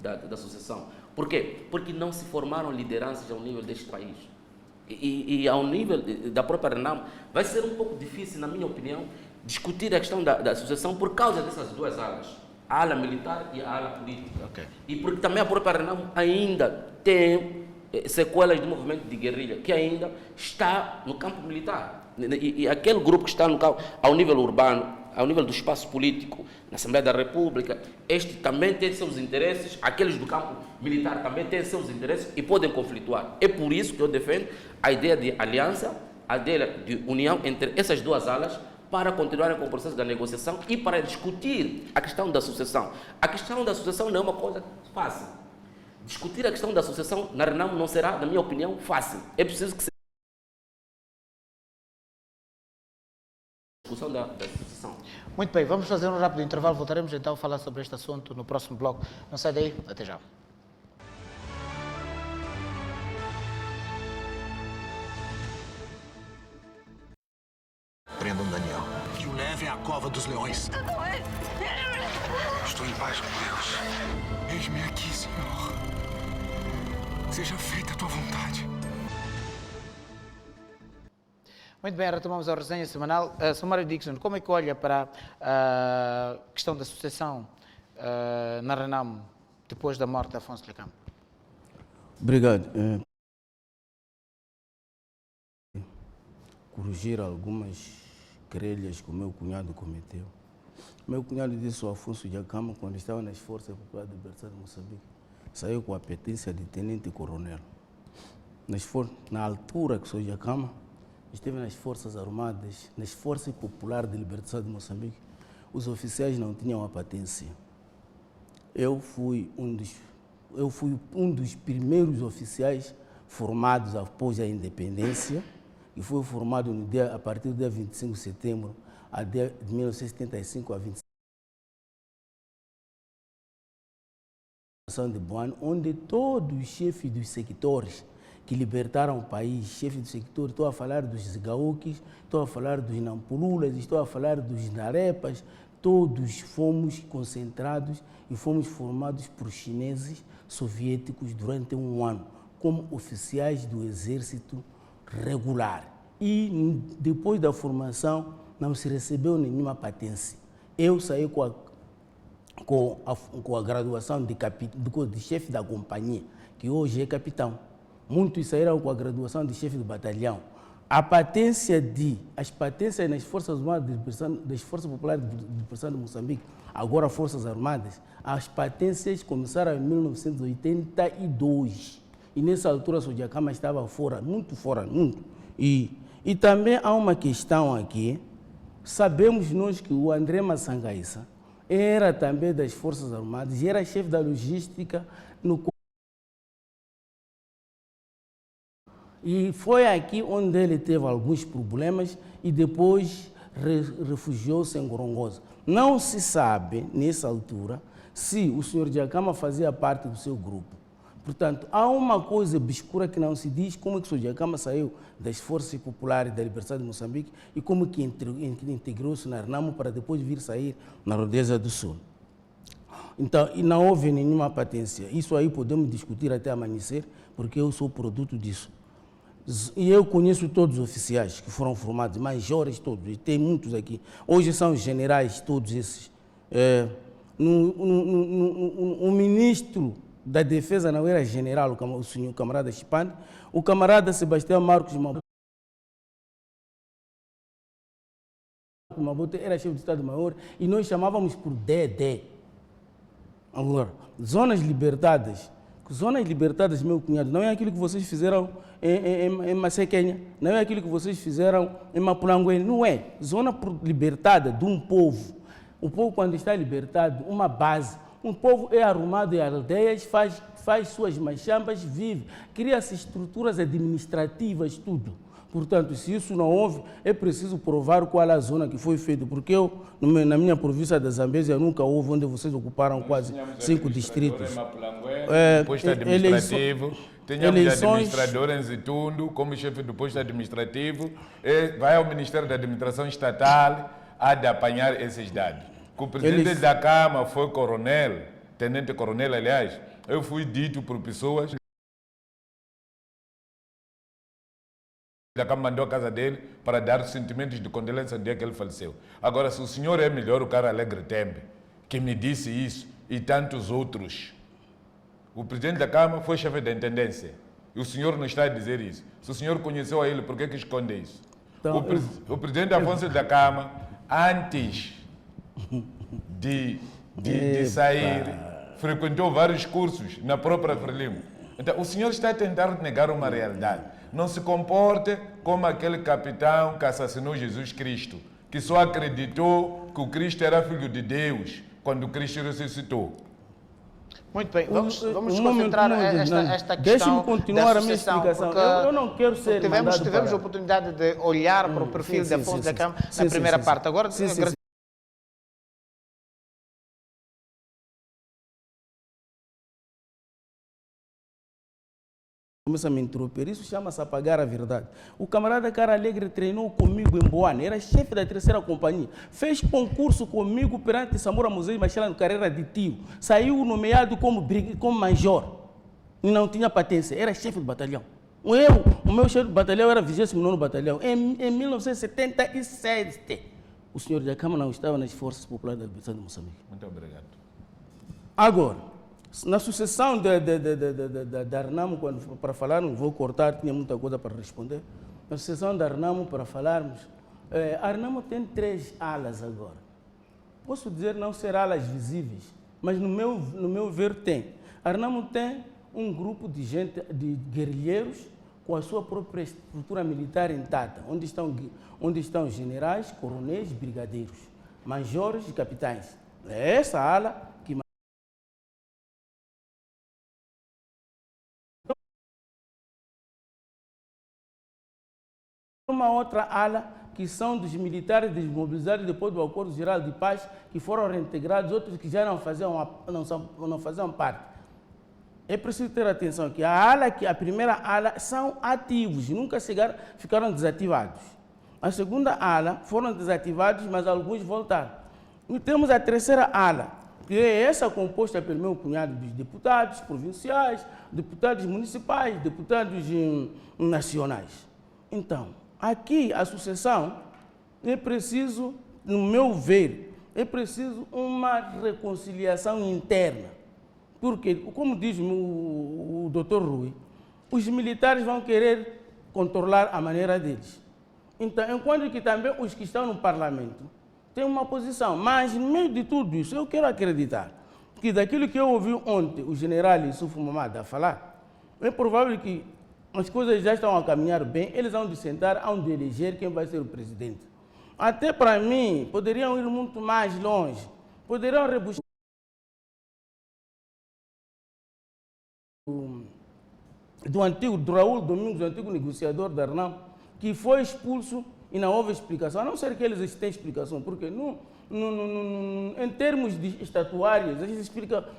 da sucessão. Por quê? Porque não se formaram lideranças ao nível deste país. E ao nível da própria RENAMO, vai ser um pouco difícil, na minha opinião, discutir a questão da sucessão por causa dessas duas alas, a ala militar e a ala política. Okay. E porque também a própria RENAMO ainda tem sequelas do movimento de guerrilha, que ainda está no campo militar. E aquele grupo que está ao nível urbano, ao nível do espaço político, na Assembleia da República, este também tem seus interesses, aqueles do campo militar também têm seus interesses e podem conflituar. É por isso que eu defendo a ideia de aliança, a ideia de união entre essas duas alas para continuarem com o processo da negociação e para discutir a questão da sucessão. A questão da sucessão não é uma coisa fácil. discutir a questão da associação na Renamo não será, na minha opinião, fácil. É preciso que se discussão da associação. Muito bem, vamos fazer um rápido intervalo. Voltaremos então a falar sobre este assunto no próximo bloco. Não sai daí, até já. Prendam Daniel e o levem à cova dos leões. Estou em paz com Deus. Eis-me aqui, Senhor. Seja feita a tua vontade. Muito bem, retomamos a resenha semanal. Sumário Dixon, como é que olha para a questão da sucessão na Renamo depois da morte de Afonso Dhlakama? Obrigado. Corrigir algumas querelhas que o meu cunhado cometeu. Meu cunhado disse ao Afonso Dhlakama, quando estava nas Forças Populares de Libertação de Moçambique, saiu com a petência de tenente-coronel. Na altura que o Dhlakama esteve nas Forças Armadas, nas Forças Populares de Libertação de Moçambique, os oficiais não tinham a patência. Eu fui um dos primeiros oficiais formados após a independência, e foi formado a partir do dia 25 de setembro de 1975 a 25 de Boane, onde todos os chefes dos sectores que libertaram o país, chefes do sector, estou a falar dos Zigaúquis, estou a falar dos Nampululas, estou a falar dos Narepas, todos fomos concentrados e fomos formados por chineses soviéticos durante um ano, como oficiais do exército regular. E depois da formação não se recebeu nenhuma patência. Eu saí com a graduação de chefe da companhia, que hoje é capitão. Muitos saíram com a graduação de chefe do batalhão. As patências nas Forças Armadas das Forças Populares de Libertação de Moçambique, agora Forças Armadas, as patências começaram em 1982. E nessa altura o Dhlakama estava fora, muito. E também há uma questão aqui, sabemos nós que o André Massangaissa era também das Forças Armadas e era chefe da logística E foi aqui onde ele teve alguns problemas e depois refugiou-se em Gorongosa. Não se sabe, nessa altura, se o senhor Dhlakama fazia parte do seu grupo. Portanto, há uma coisa obscura que não se diz, como é que o senhor Dhlakama saiu das Forças Populares da Libertação de Moçambique e como que integrou-se na Renamo para depois vir sair na Rodeza do Sul. Então, e não houve nenhuma patência. Isso aí podemos discutir até amanhecer, porque eu sou produto disso. E eu conheço todos os oficiais que foram formados, majores todos, e tem muitos aqui. Hoje são generais todos esses. O ministro da Defesa não era general, o senhor camarada Chipane, o camarada Sebastião Marcos Mabote era chefe de Estado-Maior e nós chamávamos por DD. Agora, zonas libertadas, meu cunhado, não é aquilo que vocês fizeram em Massaquenha, não é aquilo que vocês fizeram em Mapulanguene, não é. Zona libertada de um povo. O povo, quando está libertado, uma base, um povo é arrumado em aldeias, faz suas machambas, vive, cria-se estruturas administrativas, tudo. Portanto, se isso não houve, é preciso provar qual é a zona que foi feita, porque eu, na minha província da Zambésia, nunca houve onde vocês ocuparam quase 5 distritos. Posto administrativo, tínhamos administrador em Zitundo, como chefe do posto administrativo, vai ao Ministério da Administração Estatal a de apanhar esses dados. O presidente da Câmara foi coronel, tenente-coronel, aliás, eu fui dito por pessoas. Da Câmara mandou a casa dele para dar sentimentos de condolência no dia que ele faleceu. Agora, se o senhor é melhor, o cara Alegre Tembe, que me disse isso, e tantos outros. O presidente da Câmara foi chefe da intendência. E o senhor não está a dizer isso. Se o senhor conheceu a ele, por que esconde isso? Então, o presidente Afonso Dhlakama, antes de sair, frequentou vários cursos na própria Frelimo. Então, o senhor está a tentar negar uma realidade. Não se comporte como aquele capitão que assassinou Jesus Cristo, que só acreditou que o Cristo era filho de Deus quando Cristo ressuscitou. Muito bem, vamos concentrar esta questão. Deixe-me continuar da a minha explicação. porque Eu não quero ser tivemos a oportunidade de olhar para o perfil de Afonso da Cama na primeira parte. Agora, começa a me interromper. Isso chama-se apagar a verdade. O camarada Cara Alegre treinou comigo em Boane, era chefe da 3ª companhia. Fez concurso comigo perante Samora Museu Machela no carreira de tio. Saiu nomeado como major. E não tinha patência, era chefe do batalhão. O meu chefe do batalhão era 29º batalhão. Em 1977, o senhor da Câmara não estava nas Forças Populares da Libertação de Moçambique. Muito obrigado. Agora, na sucessão da Arnamo, para falar, não vou cortar, tinha muita coisa para responder. Na sucessão da Arnamo, para falarmos, a Arnamo tem 3 alas agora. Posso dizer não ser alas visíveis, mas no meu ver tem. A Arnamo tem um grupo de gente, de guerrilheiros, com a sua própria estrutura militar intacta, onde estão generais, coronéis, brigadeiros, majores e capitães. É essa ala que uma outra ala que são dos militares desmobilizados depois do Acordo Geral de Paz, que foram reintegrados, outros que já não faziam parte. É preciso ter atenção que a primeira ala são ativos, nunca ficaram desativados. A segunda ala foram desativados, mas alguns voltaram. E temos a 3ª ala, que é essa composta pelo meu cunhado dos deputados provinciais, deputados municipais, deputados nacionais. Então, aqui a sucessão é preciso, no meu ver, é preciso uma reconciliação interna. Porque, como diz o doutor Rui, os militares vão querer controlar a maneira deles. Então, enquanto que também os que estão no parlamento têm uma posição. Mas, no meio de tudo isso, eu quero acreditar que daquilo que eu ouvi ontem o general Yusuf Mamada falar, é provável que as coisas já estão a caminhar bem, eles vão de sentar, vão de eleger quem vai ser o presidente. Até para mim, poderiam ir muito mais longe, poderiam rebuscar do Raul Domingos, o antigo negociador da Arnamo, que foi expulso e não houve explicação, a não ser que eles tenham explicação, porque em termos estatuários,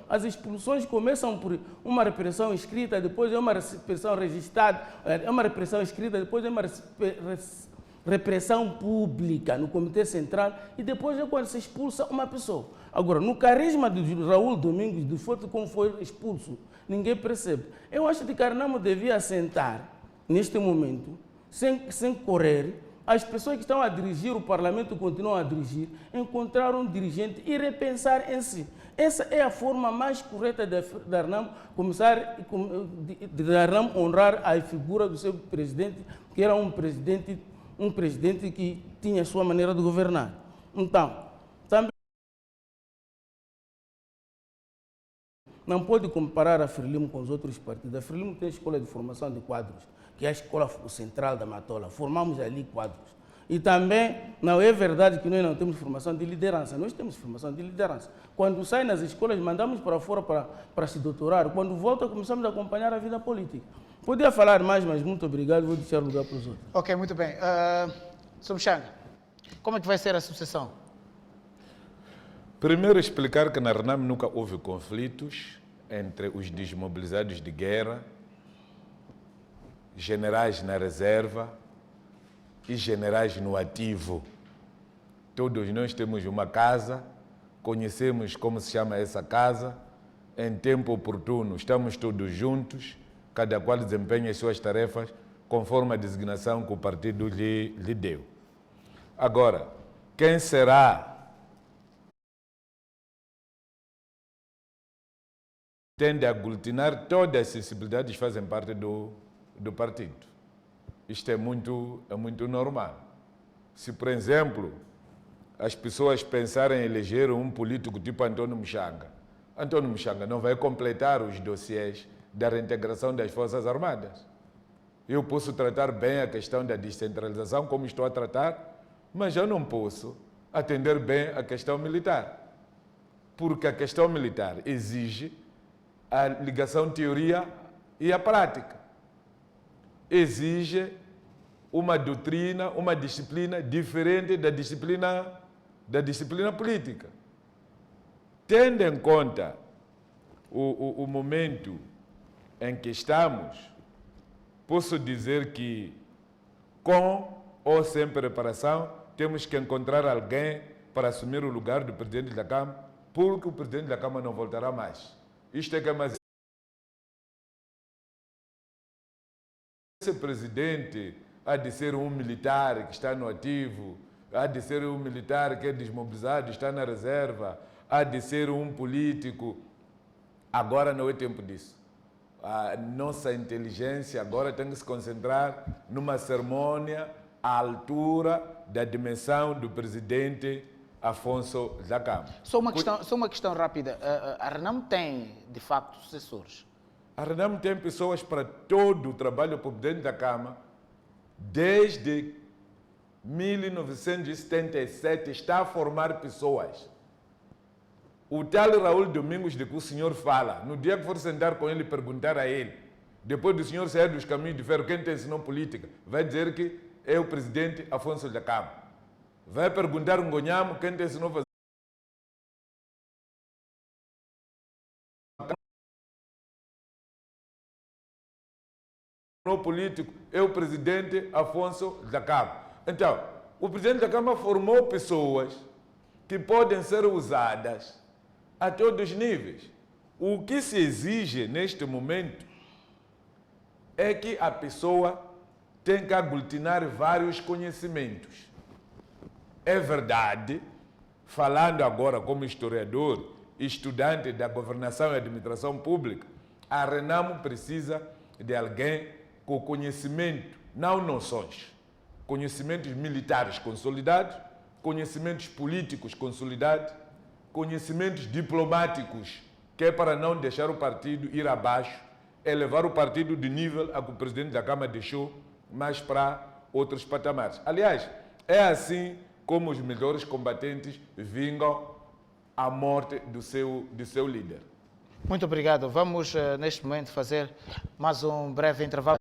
as expulsões começam por uma repressão escrita, depois é uma repressão registrada, é uma repressão escrita, depois é uma repressão pública no Comitê Central e depois é quando se expulsa uma pessoa. Agora, no carisma do Raul Domingos, do fato como foi expulso, ninguém percebe. Eu acho que Arnamo devia sentar, neste momento, sem correr, as pessoas que estão a dirigir, o parlamento continuam a dirigir, encontrar um dirigente e repensar em si. Essa é a forma mais correta de Arnamo de Arnamo honrar a figura do seu presidente, que era um presidente que tinha a sua maneira de governar. Então, também não pode comparar a Frelimo com os outros partidos. A Frelimo tem a escola de formação de quadros, que é a escola central da Matola. Formamos ali quadros. E também, não é verdade que nós não temos formação de liderança. Nós temos formação de liderança. Quando sai nas escolas, mandamos para fora para se doutorar. Quando volta, começamos a acompanhar a vida política. Podia falar mais, mas muito obrigado. Vou deixar lugar para os outros. Ok, muito bem. Sumchanga, como é que vai ser a sucessão? Primeiro, explicar que na Arnamo nunca houve conflitos entre os desmobilizados de guerra, generais na reserva e generais no ativo. Todos nós temos uma casa, conhecemos como se chama essa casa, em tempo oportuno estamos todos juntos, cada qual desempenha as suas tarefas conforme a designação que o partido lhe deu. Agora, quem será tende a aglutinar todas as sensibilidades que fazem parte do partido. Isto é muito normal. Se, por exemplo, as pessoas pensarem em eleger um político tipo António Mchanga não vai completar os dossiês da reintegração das Forças Armadas. Eu posso tratar bem a questão da descentralização, como estou a tratar, mas eu não posso atender bem a questão militar. Porque a questão militar exige a ligação teoria e a prática. Exige uma doutrina, uma disciplina diferente da disciplina política. Tendo em conta o momento em que estamos, posso dizer que, com ou sem preparação, temos que encontrar alguém para assumir o lugar do presidente da Câmara, porque o presidente da Câmara não voltará mais. Isto é que é mais... Esse presidente há de ser um militar que está no ativo, há de ser um militar que é desmobilizado, está na reserva, há de ser um político. Agora não é tempo disso. A nossa inteligência agora tem que se concentrar numa cerimônia à altura da dimensão do presidente Afonso Dhlakama. Só uma questão rápida. A Renamo tem, de facto, sucessores? A Renamo tem pessoas para todo o trabalho para o presidente da Câmara. Desde 1977 está a formar pessoas. O tal Raul Domingos de que o senhor fala, no dia que for sentar com ele e perguntar a ele, depois do senhor sair dos caminhos de ferro, quem te ensinou política, vai dizer que é o presidente Afonso Dhlakama. Vai perguntar um Ngonhamo, quem te ensinou a fazer político, é o presidente Afonso Dhlakama. Então, o presidente da Câmara formou pessoas que podem ser usadas a todos os níveis. O que se exige neste momento é que a pessoa tem que aglutinar vários conhecimentos. É verdade, falando agora como historiador, estudante da governação e administração pública, a Renamo precisa de alguém com conhecimento, não noções, conhecimentos militares consolidados, conhecimentos políticos consolidados, conhecimentos diplomáticos, que é para não deixar o partido ir abaixo, elevar o partido de nível a que o presidente da Câmara deixou, mas para outros patamares. Aliás, é assim como os melhores combatentes vingam a morte do seu líder. Muito obrigado. Vamos, neste momento, fazer mais um breve intervalo.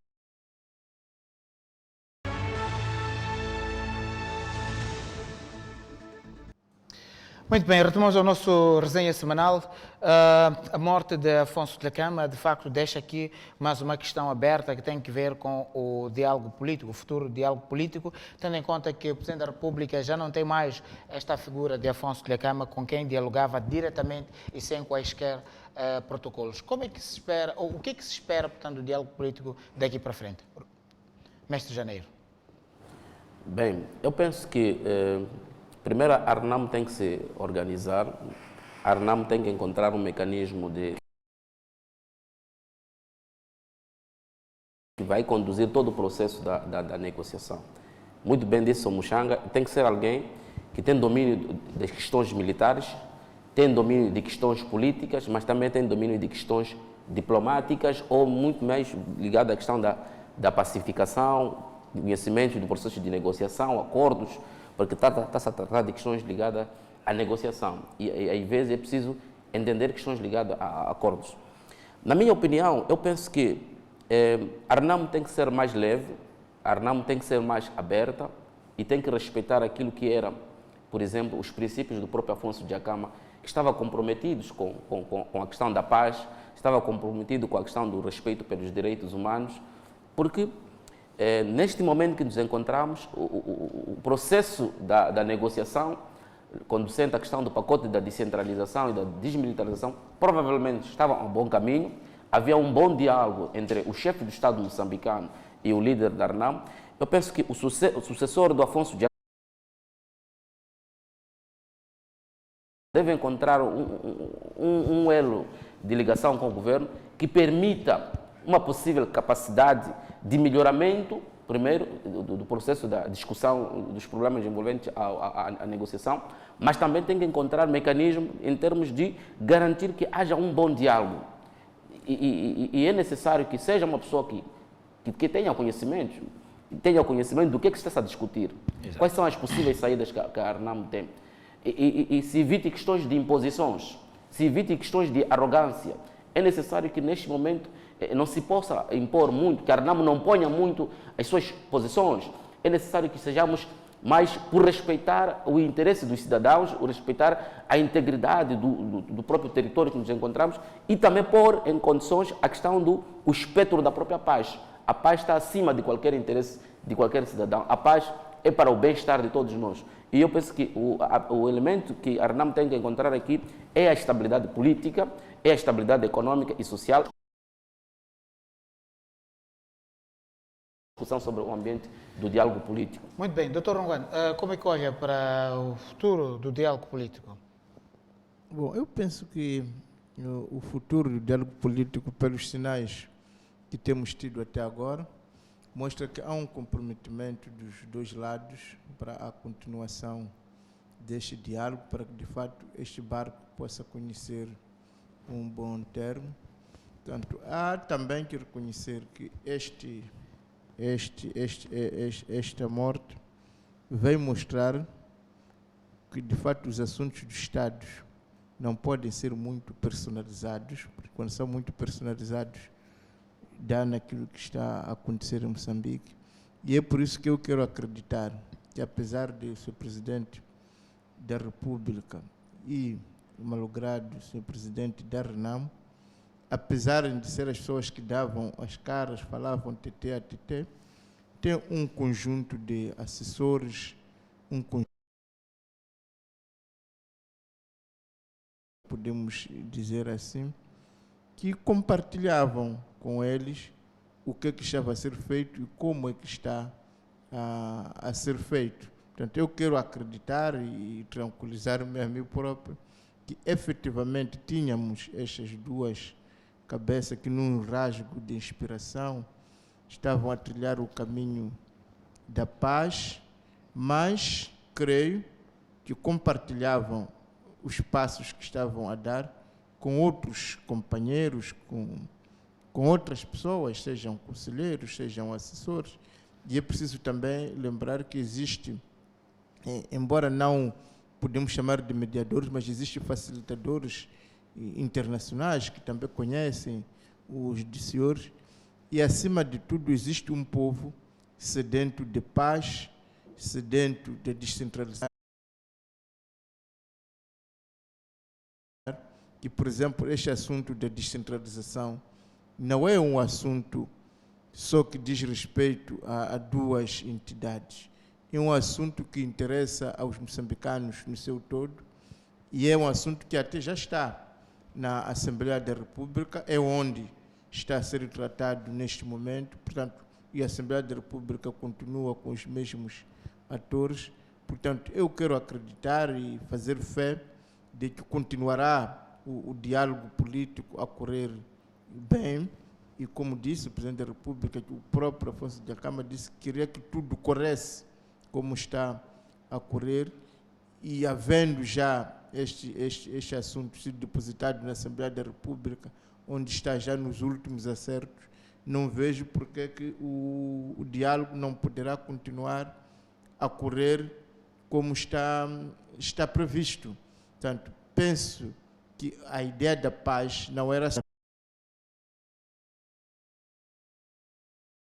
Muito bem, retomamos ao nosso resenha semanal. A morte de Afonso Dhlakama, de facto, deixa aqui mais uma questão aberta que tem que ver com o diálogo político, o futuro diálogo político, tendo em conta que o Presidente da República já não tem mais esta figura de Afonso Dhlakama com quem dialogava diretamente e sem quaisquer protocolos. Como é que se espera, ou o que é que se espera, portanto, do diálogo político daqui para frente? Mestre Janeiro. Bem, eu penso que... primeiro, a Renamo tem que se organizar, a Renamo tem que encontrar um mecanismo que vai conduzir todo o processo da negociação. Muito bem disse o Muxanga, tem que ser alguém que tem domínio das questões militares, tem domínio de questões políticas, mas também tem domínio de questões diplomáticas ou muito mais ligado à questão da pacificação, conhecimento do processo de negociação, acordos, porque está-se a tratar de questões ligadas à negociação. E às vezes é preciso entender questões ligadas a acordos. Na minha opinião, eu penso que a Renamo tem que ser mais leve, a Renamo tem que ser mais aberta e tem que respeitar aquilo que era, por exemplo, os princípios do próprio Afonso Dhlakama, que estava comprometidos com a questão da paz, estava comprometido com a questão do respeito pelos direitos humanos, porque neste momento que nos encontramos, o processo da negociação, conducente à questão do pacote da descentralização e da desmilitarização, provavelmente estava a um bom caminho, havia um bom diálogo entre o chefe do Estado moçambicano e o líder da Renamo. Eu penso que o sucessor do Afonso Dhlakama deve encontrar um elo de ligação com o governo que permita uma possível capacidade de melhoramento, primeiro, do processo da discussão dos problemas envolventes à negociação, mas também tem que encontrar mecanismos em termos de garantir que haja um bom diálogo. E é necessário que seja uma pessoa que tenha conhecimento do que está a discutir. Exato. Quais são as possíveis saídas que a Renamo tem. E se evite questões de imposições, se evite questões de arrogância, é necessário que neste momento não se possa impor muito, que a RENAMO não ponha muito as suas posições. É necessário que sejamos mais por respeitar o interesse dos cidadãos, o respeitar a integridade do próprio território que nos encontramos e também pôr em condições a questão do espectro da própria paz. A paz está acima de qualquer interesse de qualquer cidadão. A paz é para o bem-estar de todos nós. E eu penso que o elemento que a RENAMO tem que encontrar aqui é a estabilidade política, é a estabilidade econômica e social. Discussão sobre o ambiente do diálogo político. Muito bem. Dr. Ronguane, como é que olha para o futuro do diálogo político? Bom, eu penso que o futuro do diálogo político, pelos sinais que temos tido até agora, mostra que há um comprometimento dos dois lados para a continuação deste diálogo, para que, de fato, este barco possa conhecer um bom termo. Portanto, há também que reconhecer que esta morte vem mostrar que, de fato, os assuntos dos Estados não podem ser muito personalizados, porque quando são muito personalizados, dá naquilo que está a acontecer em Moçambique. E é por isso que eu quero acreditar que, apesar de o Sr. Presidente da República e o malogrado Sr. Presidente da RENAMO, apesar de ser as pessoas que davam as caras, falavam TT a TT, tem um conjunto de assessores, podemos dizer assim, que compartilhavam com eles o que estava a ser feito e como é que está a ser feito. Portanto, eu quero acreditar e tranquilizar-me a mim próprio que efetivamente tínhamos estas duas cabeças que, num rasgo de inspiração, estavam a trilhar o caminho da paz, mas creio que compartilhavam os passos que estavam a dar com outros companheiros, com outras pessoas, sejam conselheiros, sejam assessores. E é preciso também lembrar que existe, embora não podemos chamar de mediadores, mas existem facilitadores internacionais que também conhecem os senhores. E, acima de tudo, existe um povo sedento de paz, sedento de descentralização. Que, por exemplo, este assunto da descentralização não é um assunto só que diz respeito a duas entidades. É um assunto que interessa aos moçambicanos no seu todo e é um assunto que até já está na Assembleia da República, é onde está a ser tratado neste momento. Portanto, e a Assembleia da República continua com os mesmos atores. Portanto, eu quero acreditar e fazer fé de que continuará o diálogo político a correr bem. E, como disse o Presidente da República, o próprio Afonso Dhlakama disse que queria que tudo corresse como está a correr. E, havendo já este assunto sido depositado na Assembleia da República, onde está já nos últimos acertos, não vejo porque que o diálogo não poderá continuar a correr como está previsto. Portanto, penso que a ideia da paz não era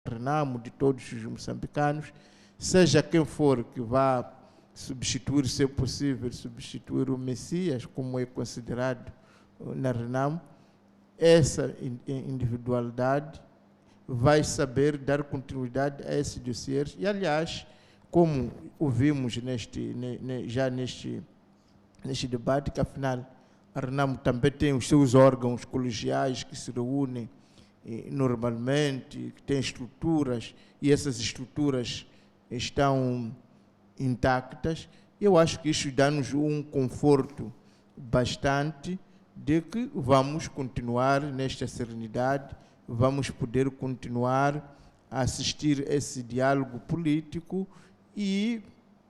RENAMO, de todos os moçambicanos, seja quem for que vá substituir, se é possível, substituir o Messias, como é considerado na RENAMO, essa individualidade vai saber dar continuidade a esses dossiês. E, aliás, como ouvimos já neste debate, que afinal a RENAMO também tem os seus órgãos colegiais que se reúnem normalmente, que têm estruturas, e essas estruturas estão intactas. Eu acho que isso dá-nos um conforto bastante de que vamos continuar nesta serenidade, vamos poder continuar a assistir esse diálogo político e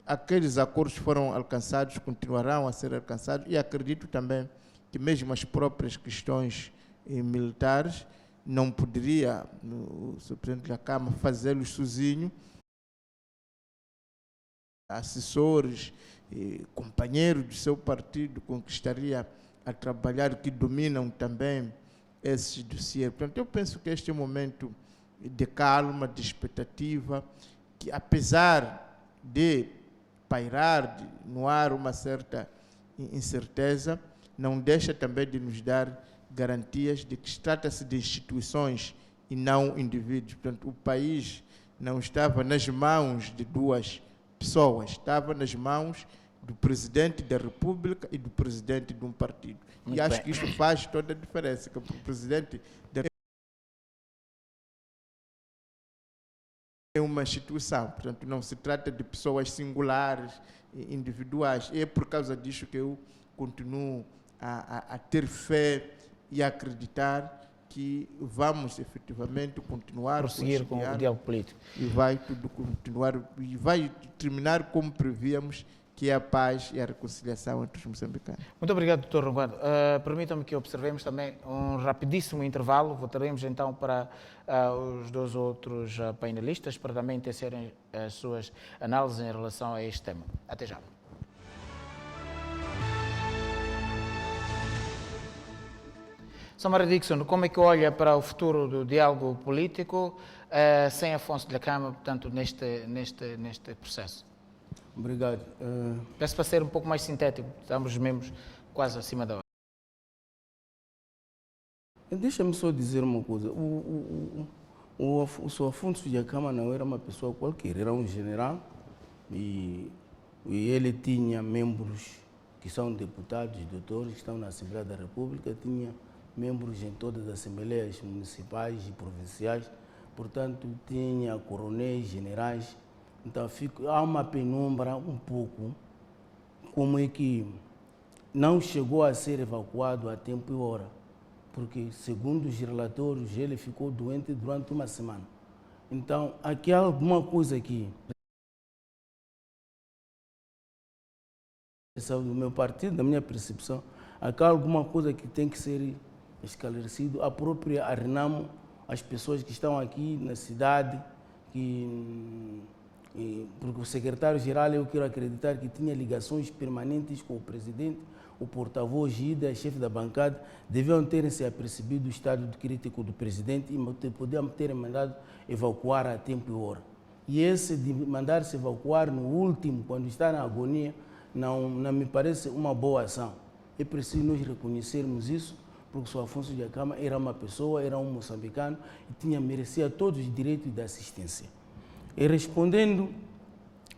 aqueles acordos que foram alcançados continuarão a ser alcançados, e acredito também que mesmo as próprias questões militares não poderia o Sr. Presidente da Câmara fazê-los sozinho. Assessores, companheiros do seu partido com que estaria a trabalhar, que dominam também esses dossiês. Portanto, eu penso que este é um momento de calma, de expectativa, que apesar de pairar no ar uma certa incerteza, não deixa também de nos dar garantias de que trata-se de instituições e não indivíduos. Portanto, o país não estava nas mãos de duas pessoas, estava nas mãos do presidente da República e do presidente de um partido. Muito e acho bem. que isso faz toda a diferença, que o presidente da é uma instituição, portanto não se trata de pessoas singulares, individuais. E é por causa disso que eu continuo a ter fé e a acreditar que vamos efetivamente continuar Prosseguir com o diálogo político. e vai tudo continuar e vai terminar como prevíamos, que é a paz e a reconciliação entre os moçambicanos. Muito obrigado, Dr. Ronquado. Permitam-me que observemos também um rapidíssimo intervalo. Voltaremos então para os dois outros painelistas para também tecerem as suas análises em relação a este tema. Até já. Samara Dixon, como é que olha para o futuro do diálogo político sem Afonso Dhlakama, portanto, neste processo? Obrigado. Peço para ser um pouco mais sintético, estamos mesmo quase acima da hora. Deixa-me só dizer uma coisa. O Sr. Afonso Dhlakama não era uma pessoa qualquer, era um general e ele tinha membros que são deputados, doutores, que estão na Assembleia da República, tinha membros em todas as assembleias municipais e provinciais, portanto, tinha coronéis, generais. Então, há uma penumbra um pouco, como é que não chegou a ser evacuado a tempo e hora, porque, segundo os relatórios, ele ficou doente durante uma semana. Então, aqui há alguma coisa aqui. Do meu partido, da minha percepção, aqui há alguma coisa que tem que ser esclarecido. A própria Renamo, as pessoas que estão aqui na cidade, porque o secretário-geral, eu quero acreditar que tinha ligações permanentes com o presidente, o porta-voz Gida, chefe da bancada, deviam ter se apercebido do estado de crítico do presidente e podiam ter mandado evacuar a tempo e hora. E esse de mandar-se evacuar no último, quando está na agonia, não me parece uma boa ação. É preciso nós reconhecermos isso, porque o Sr. Afonso Dhlakama era uma pessoa, era um moçambicano e merecia todos os direitos de assistência. E respondendo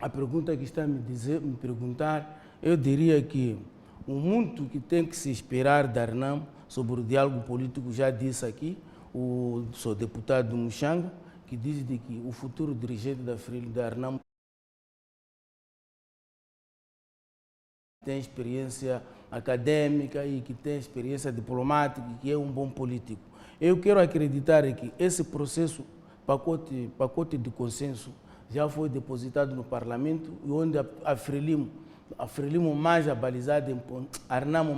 à pergunta que está a me perguntar, eu diria que o muito que tem que se esperar da Renamo sobre o diálogo político, já disse aqui o seu deputado Muxanga, que diz de que o futuro dirigente da Renamo tem experiência acadêmica e que tem experiência diplomática e que é um bom político. Eu quero acreditar que esse processo, pacote de consenso, já foi depositado no Parlamento e onde a Frelimo mais abalizada, a Renamo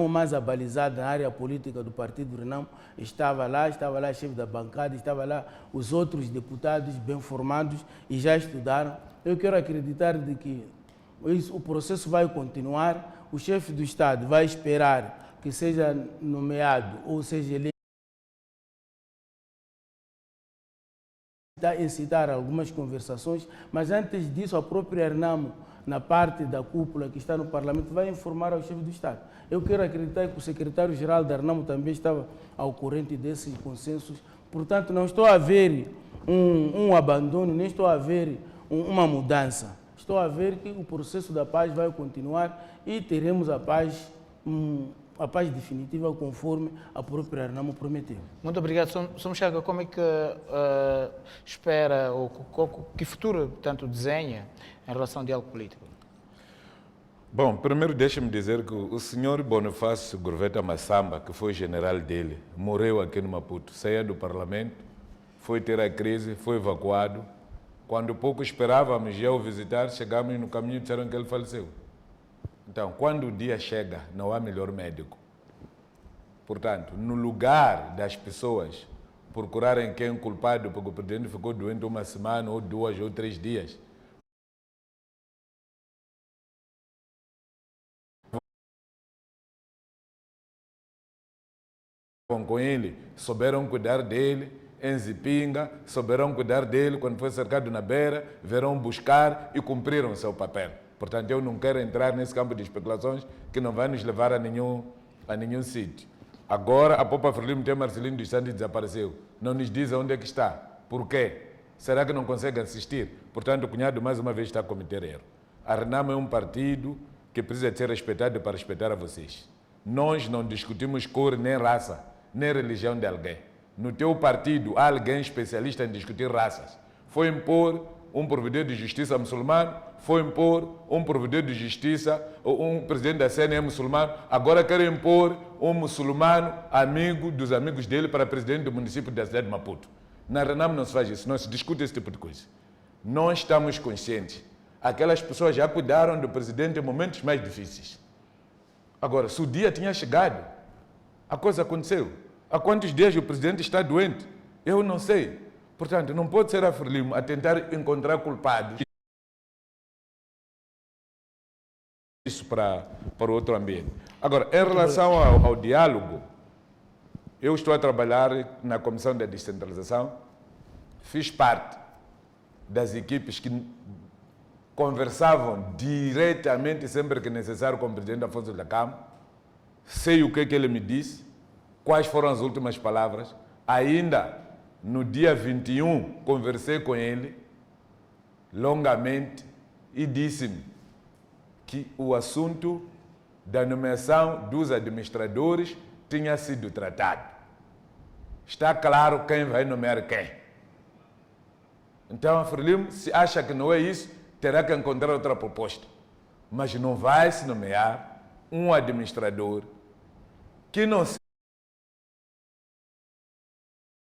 mais abalizada na área política do Partido Renamo, estava lá chefe da bancada, estava lá os outros deputados bem formados e já estudaram. Eu quero acreditar de que o processo vai continuar, o chefe do Estado vai esperar que seja nomeado ou seja eleito, incitar algumas conversações, mas antes disso a própria Renamo, na parte da cúpula que está no Parlamento, vai informar ao chefe do Estado. Eu quero acreditar que o secretário-geral da Renamo também estava ao corrente desses consensos, portanto não estou a ver um abandono, nem estou a ver uma mudança. Estou a ver que o processo da paz vai continuar e teremos a paz definitiva conforme a própria Renamo prometeu. Muito obrigado. Sr. Muxanga, como é que espera, ou que futuro, portanto, desenha em relação ao diálogo político? Bom, primeiro deixa-me dizer que o senhor Bonifácio Gurveta Massamba, que foi general dele, morreu aqui no Maputo, saiu do Parlamento, foi ter a crise, foi evacuado. Quando pouco esperávamos já o visitar, chegamos no caminho e disseram que ele faleceu. Então, quando o dia chega, não há melhor médico. Portanto, no lugar das pessoas procurarem quem é culpado porque o presidente ficou doente uma semana, ou 2 ou 3 dias, com ele souberam cuidar dele, em Zipinga, souberam cuidar dele quando foi cercado na Beira, vieram buscar e cumpriram o seu papel. Portanto, eu não quero entrar nesse campo de especulações que não vai nos levar a nenhum sítio. Agora, a Popa Frelimo tem Marcelino dos Santos desapareceu. Não nos diz onde é que está. Por quê? Será que não consegue assistir? Portanto, o cunhado, mais uma vez, está a cometer erro. A Renamo é um partido que precisa de ser respeitado para respeitar a vocês. Nós não discutimos cor, nem raça, nem religião de alguém. No teu partido, há alguém especialista em discutir raças. Foi impor um provedor de justiça muçulmano, foi impor um provedor de justiça, um presidente da CNE muçulmano, agora querem impor um muçulmano amigo dos amigos dele para presidente do município da cidade de Maputo. Na Renamo não se faz isso, não se discute esse tipo de coisa. Nós estamos conscientes. Aquelas pessoas já cuidaram do presidente em momentos mais difíceis. Agora, se o dia tinha chegado, a coisa aconteceu. Há quantos dias o presidente está doente? Eu não sei. Portanto, não pode ser a Frelimo a tentar encontrar culpados. Isso para o outro ambiente. Agora, em relação ao diálogo, eu estou a trabalhar na Comissão da Descentralização, fiz parte das equipes que conversavam diretamente, sempre que necessário, com o presidente Afonso Dhlakama, sei o que ele me disse, quais foram as últimas palavras. Ainda no dia 21, conversei com ele longamente e disse-me que o assunto da nomeação dos administradores tinha sido tratado. Está claro quem vai nomear quem. Então, a Frelimo, se acha que não é isso, terá que encontrar outra proposta. Mas não vai se nomear um administrador que não se...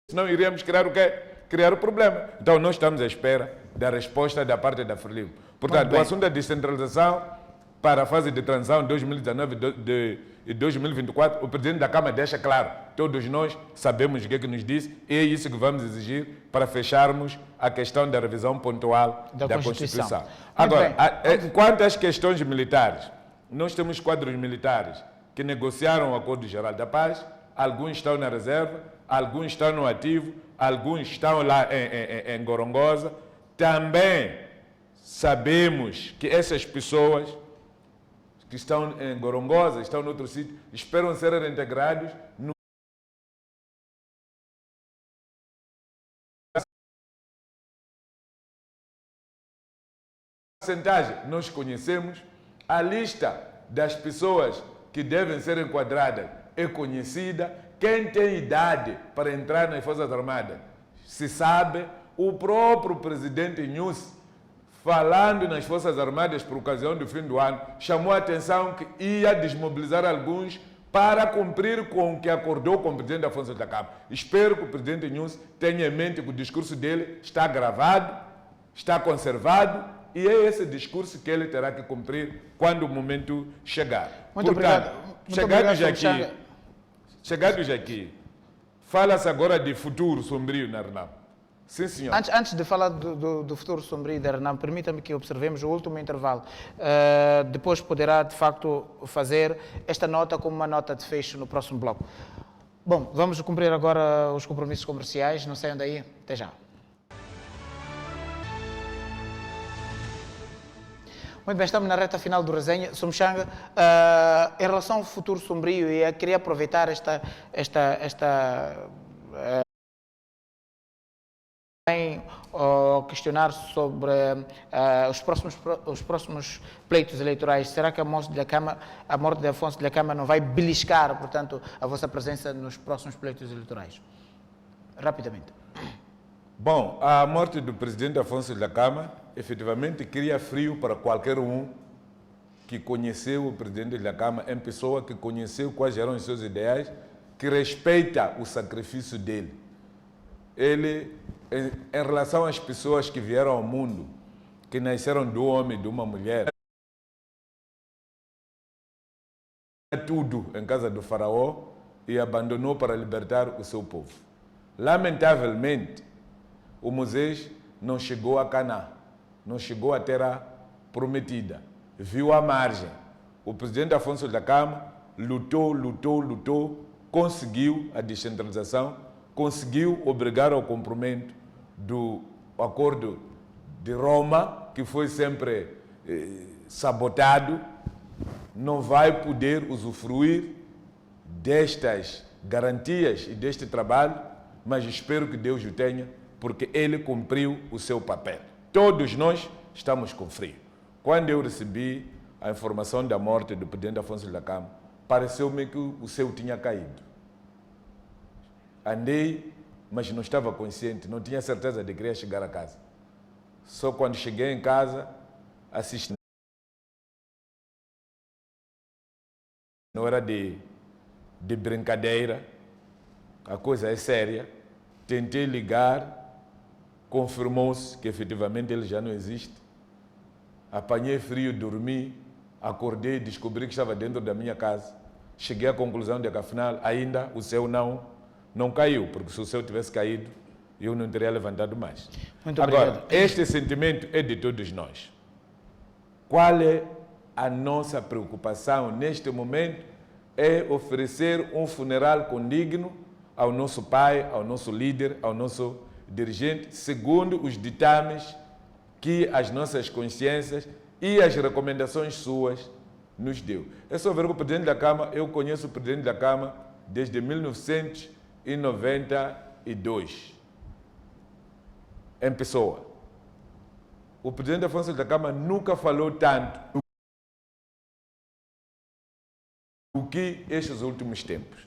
Senão iríamos criar o quê? Criar o problema. Então, nós estamos à espera da resposta da parte da Frelimo. Portanto, o assunto da descentralização para a fase de transição 2019 e 2024, o presidente da Câmara deixa claro, todos nós sabemos o que é que nos diz e é isso que vamos exigir para fecharmos a questão da revisão pontual da Constituição. Agora, quanto às questões militares, nós temos quadros militares que negociaram o Acordo Geral da Paz, alguns estão na reserva, alguns estão no ativo, alguns estão lá em Gorongosa. Também sabemos que essas pessoas que estão em Gorongosa, estão em outro sítio, esperam ser reintegrados no porcentagem. Nós conhecemos a lista das pessoas que devem ser enquadradas é conhecida. Quem tem idade para entrar nas Forças Armadas se sabe. O próprio presidente Nyusi, falando nas Forças Armadas por ocasião do fim do ano, chamou a atenção que ia desmobilizar alguns para cumprir com o que acordou com o presidente Afonso Dhlakama. Espero que o presidente Nyusi tenha em mente que o discurso dele está gravado, está conservado, e é esse discurso que ele terá que cumprir quando o momento chegar. Muito obrigado. Chegados aqui, fala-se agora de futuro sombrio na Renamo. Sim, senhor. Antes de falar do futuro sombrio da Renamo, permita-me que observemos o último intervalo. Depois poderá, de facto, fazer esta nota como uma nota de fecho no próximo bloco. Bom, vamos cumprir agora os compromissos comerciais. Não saiam daí. Até já. Muito bem, estamos na reta final do resenha. Sumchanga, em relação ao futuro sombrio, eu queria aproveitar questionar sobre os próximos pleitos eleitorais. Será que a morte de Afonso Dhlakama não vai beliscar, portanto, a vossa presença nos próximos pleitos eleitorais? Rapidamente. Bom, a morte do presidente Afonso Dhlakama efetivamente cria frio para qualquer um que conheceu o presidente Dhlakama, em pessoa que conheceu quais eram os seus ideais, que respeita o sacrifício dele. Ele, em relação às pessoas que vieram ao mundo, que nasceram do homem e de uma mulher, tudo em casa do faraó e abandonou para libertar o seu povo. Lamentavelmente, o Moisés não chegou a Canaã, não chegou à terra prometida, viu a margem. O presidente Afonso Dhlakama lutou conseguiu a descentralização, conseguiu obrigar ao cumprimento do Acordo de Roma, que foi sempre sabotado, não vai poder usufruir destas garantias e deste trabalho, mas espero que Deus o tenha, porque ele cumpriu o seu papel. Todos nós estamos com frio. Quando eu recebi a informação da morte do presidente Afonso Dhlakama, pareceu-me que o céu tinha caído. Andei, mas não estava consciente, não tinha certeza de que queria chegar a casa. Só quando cheguei em casa, assisti. Não era de brincadeira, a coisa é séria. Tentei ligar, confirmou-se que efetivamente ele já não existe. Apanhei frio, dormi, acordei, descobri que estava dentro da minha casa. Cheguei à conclusão de que, afinal, ainda o céu não caiu, porque se o céu tivesse caído, eu não teria levantado mais. Muito Agora, obrigado. este sentimento é de todos nós. Qual é a nossa preocupação neste momento? É oferecer um funeral condigno ao nosso pai, ao nosso líder, ao nosso dirigente, segundo os ditames que as nossas consciências e as recomendações suas nos deu. É só ver que o presidente Dhlakama, eu conheço o presidente Dhlakama desde 1992, em pessoa. O presidente Afonso Dhlakama nunca falou tanto do que estes últimos tempos.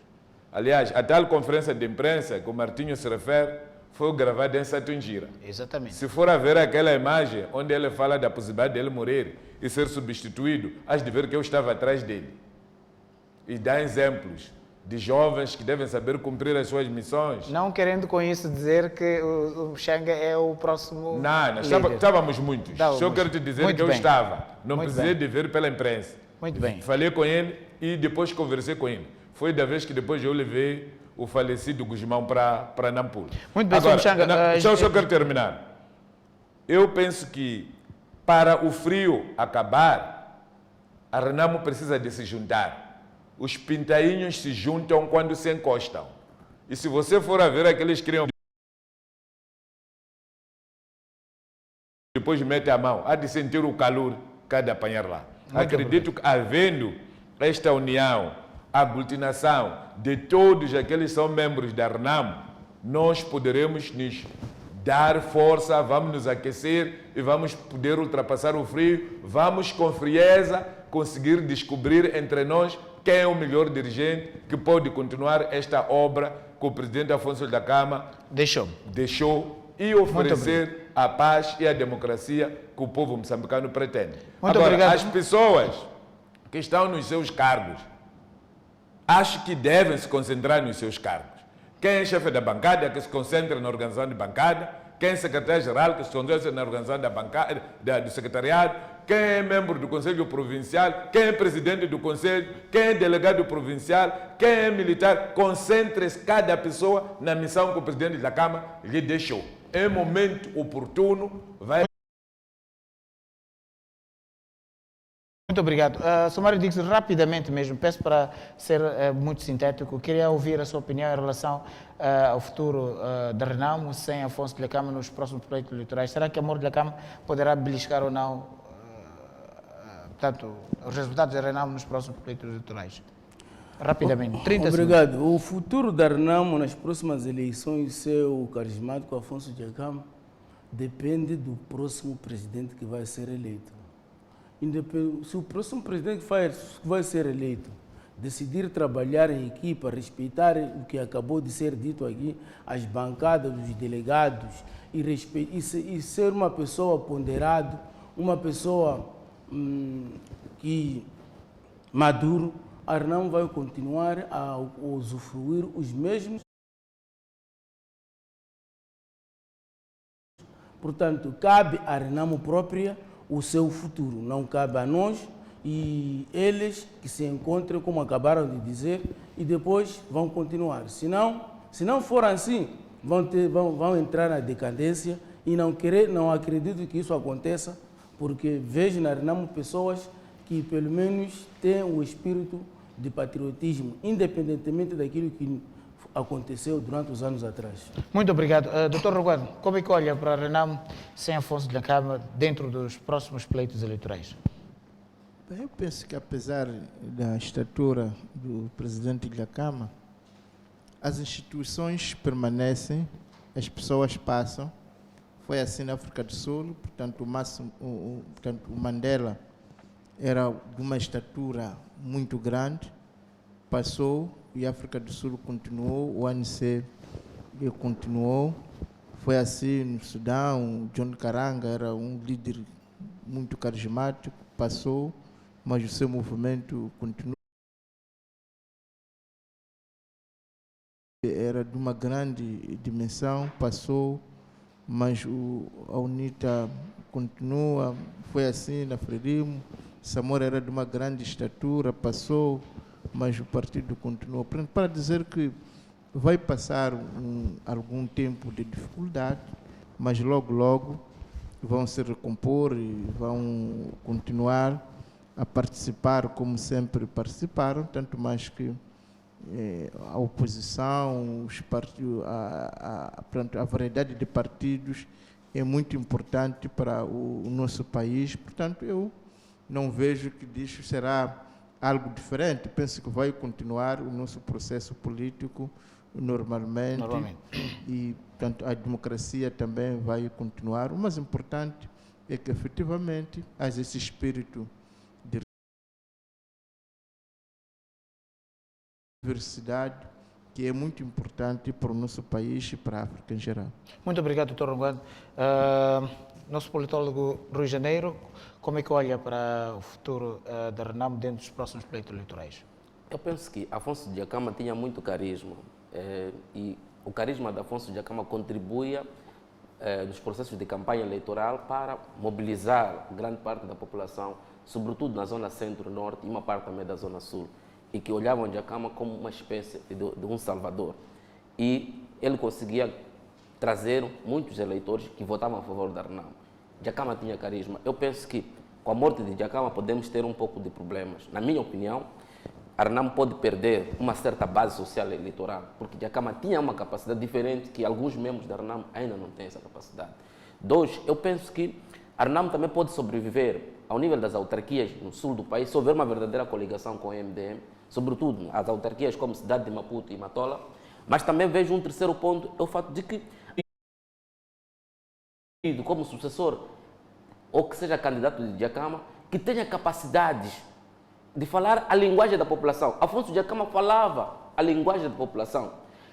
Aliás, a tal conferência de imprensa que o Martinho se refere foi gravada em Satungira. Exatamente. Se for a ver aquela imagem onde ele fala da possibilidade dele morrer e ser substituído, has de ver que eu estava atrás dele. E dá exemplos de jovens que devem saber cumprir as suas missões. Não querendo com isso dizer que o Xanga é o próximo Não, líder. estávamos muitos. Estávamos. Só quero te dizer Muito que eu bem. estava. Não Muito precisei bem. de ver pela imprensa. Muito bem. Falei com ele e depois conversei com ele. Foi da vez que depois eu levei o falecido Guzmão para Nampula. Muito bem, Agora, Sr. Xanga. só quero terminar. Eu penso que para o frio acabar, a Renamo precisa de se juntar. Os pintainhos se juntam quando se encostam. E se você for a ver aqueles que criam, depois mete a mão, há de sentir o calor que há de apanhar lá. Acredito que, havendo esta união, aglutinação de todos aqueles que são membros da Renamo, nós poderemos nos dar força, vamos nos aquecer e vamos poder ultrapassar o frio, vamos com frieza conseguir descobrir entre nós quem é o melhor dirigente que pode continuar esta obra que o presidente Afonso Dhlakama deixou e oferecer a paz e a democracia que o povo moçambicano pretende. Muito Agora, obrigado. as pessoas que estão nos seus cargos, acho que devem se concentrar nos seus cargos. Quem é chefe da bancada, que se concentre na organização de bancada. Quem é secretário-geral, que se concentre na organização da bancada, do secretariado. Quem é membro do Conselho Provincial. Quem é presidente do Conselho. Quem é delegado provincial. Quem é militar. Concentre-se cada pessoa na missão que o presidente Dhlakama lhe deixou. Em momento oportuno, vai... Muito obrigado. Somário Dix, rapidamente mesmo, peço para ser muito sintético, queria ouvir a sua opinião em relação ao futuro da Renamo sem Afonso Dhlakama nos próximos pleitos eleitorais. Será que Amor Dhlakama poderá beliscar ou não portanto, os resultados da Renamo nos próximos pleitos eleitorais? Rapidamente, 30 Obrigado. segundos. O futuro da Renamo nas próximas eleições, seu carismático Afonso Dhlakama, depende do próximo presidente que vai ser eleito. Se o próximo presidente que vai ser eleito decidir trabalhar em equipa, respeitar o que acabou de ser dito aqui, as bancadas dos delegados, e ser uma pessoa ponderada, uma pessoa que maduro, a Renamo vai continuar a usufruir os mesmos. Portanto, cabe à Renamo própria o seu futuro, não cabe a nós e eles que se encontrem, como acabaram de dizer, e depois vão continuar. Se não for assim, vão entrar na decadência e não acredito que isso aconteça, porque vejo na Renamo pessoas que pelo menos têm o espírito de patriotismo, independentemente daquilo que aconteceu durante os anos atrás. Muito obrigado. Dr. Ruguano, como é que olha para a Renamo sem Afonso Dhlakama dentro dos próximos pleitos eleitorais? Bem, eu penso que apesar da estatura do presidente Dhlakama, as instituições permanecem, as pessoas passam. Foi assim na África do Sul, portanto o Mandela era de uma estatura muito grande, passou e a África do Sul continuou, o ANC continuou. Foi assim no Sudão, o John Karanga era um líder muito carismático, passou, mas o seu movimento continuou. Era de uma grande dimensão, passou, mas a UNITA continua. Foi assim na Frelimo. Samora era de uma grande estatura, passou, mas o partido continuou. Para dizer que vai passar algum tempo de dificuldade, mas logo vão se recompor e vão continuar a participar como sempre participaram, tanto mais que a oposição, os partidos, a variedade de partidos é muito importante para o nosso país. Portanto, eu não vejo que disso será algo diferente. Penso que vai continuar o nosso processo político normalmente. E, portanto, a democracia também vai continuar. O mais importante é que, efetivamente, haja esse espírito de diversidade, que é muito importante para o nosso país e para a África em geral. Muito obrigado, Dr. Ruguano. Nosso politólogo Rui Janeiro, como é que olha para o futuro da Renamo dentro dos próximos pleitos eleitorais? Eu penso que Afonso Dhlakama tinha muito carisma e o carisma de Afonso Dhlakama contribuía nos processos de campanha eleitoral para mobilizar grande parte da população, sobretudo na zona centro-norte e uma parte também da zona sul, e que olhavam Dhlakama como uma espécie de um salvador. E ele conseguia trazer muitos eleitores que votavam a favor da Renamo. Dhlakama tinha carisma. Eu penso que com a morte de Dhlakama podemos ter um pouco de problemas. Na minha opinião, a Renamo pode perder uma certa base social eleitoral, porque Dhlakama tinha uma capacidade diferente que alguns membros da Renamo ainda não têm essa capacidade. Dois, eu penso que a Renamo também pode sobreviver ao nível das autarquias no sul do país se houver uma verdadeira coligação com o MDM, sobretudo as autarquias como Cidade de Maputo e Matola. Mas também vejo um terceiro ponto, é o fato de que como sucessor ou que seja candidato de Dhlakama, que tenha capacidades de falar a linguagem da população. Afonso Dhlakama falava a linguagem da população.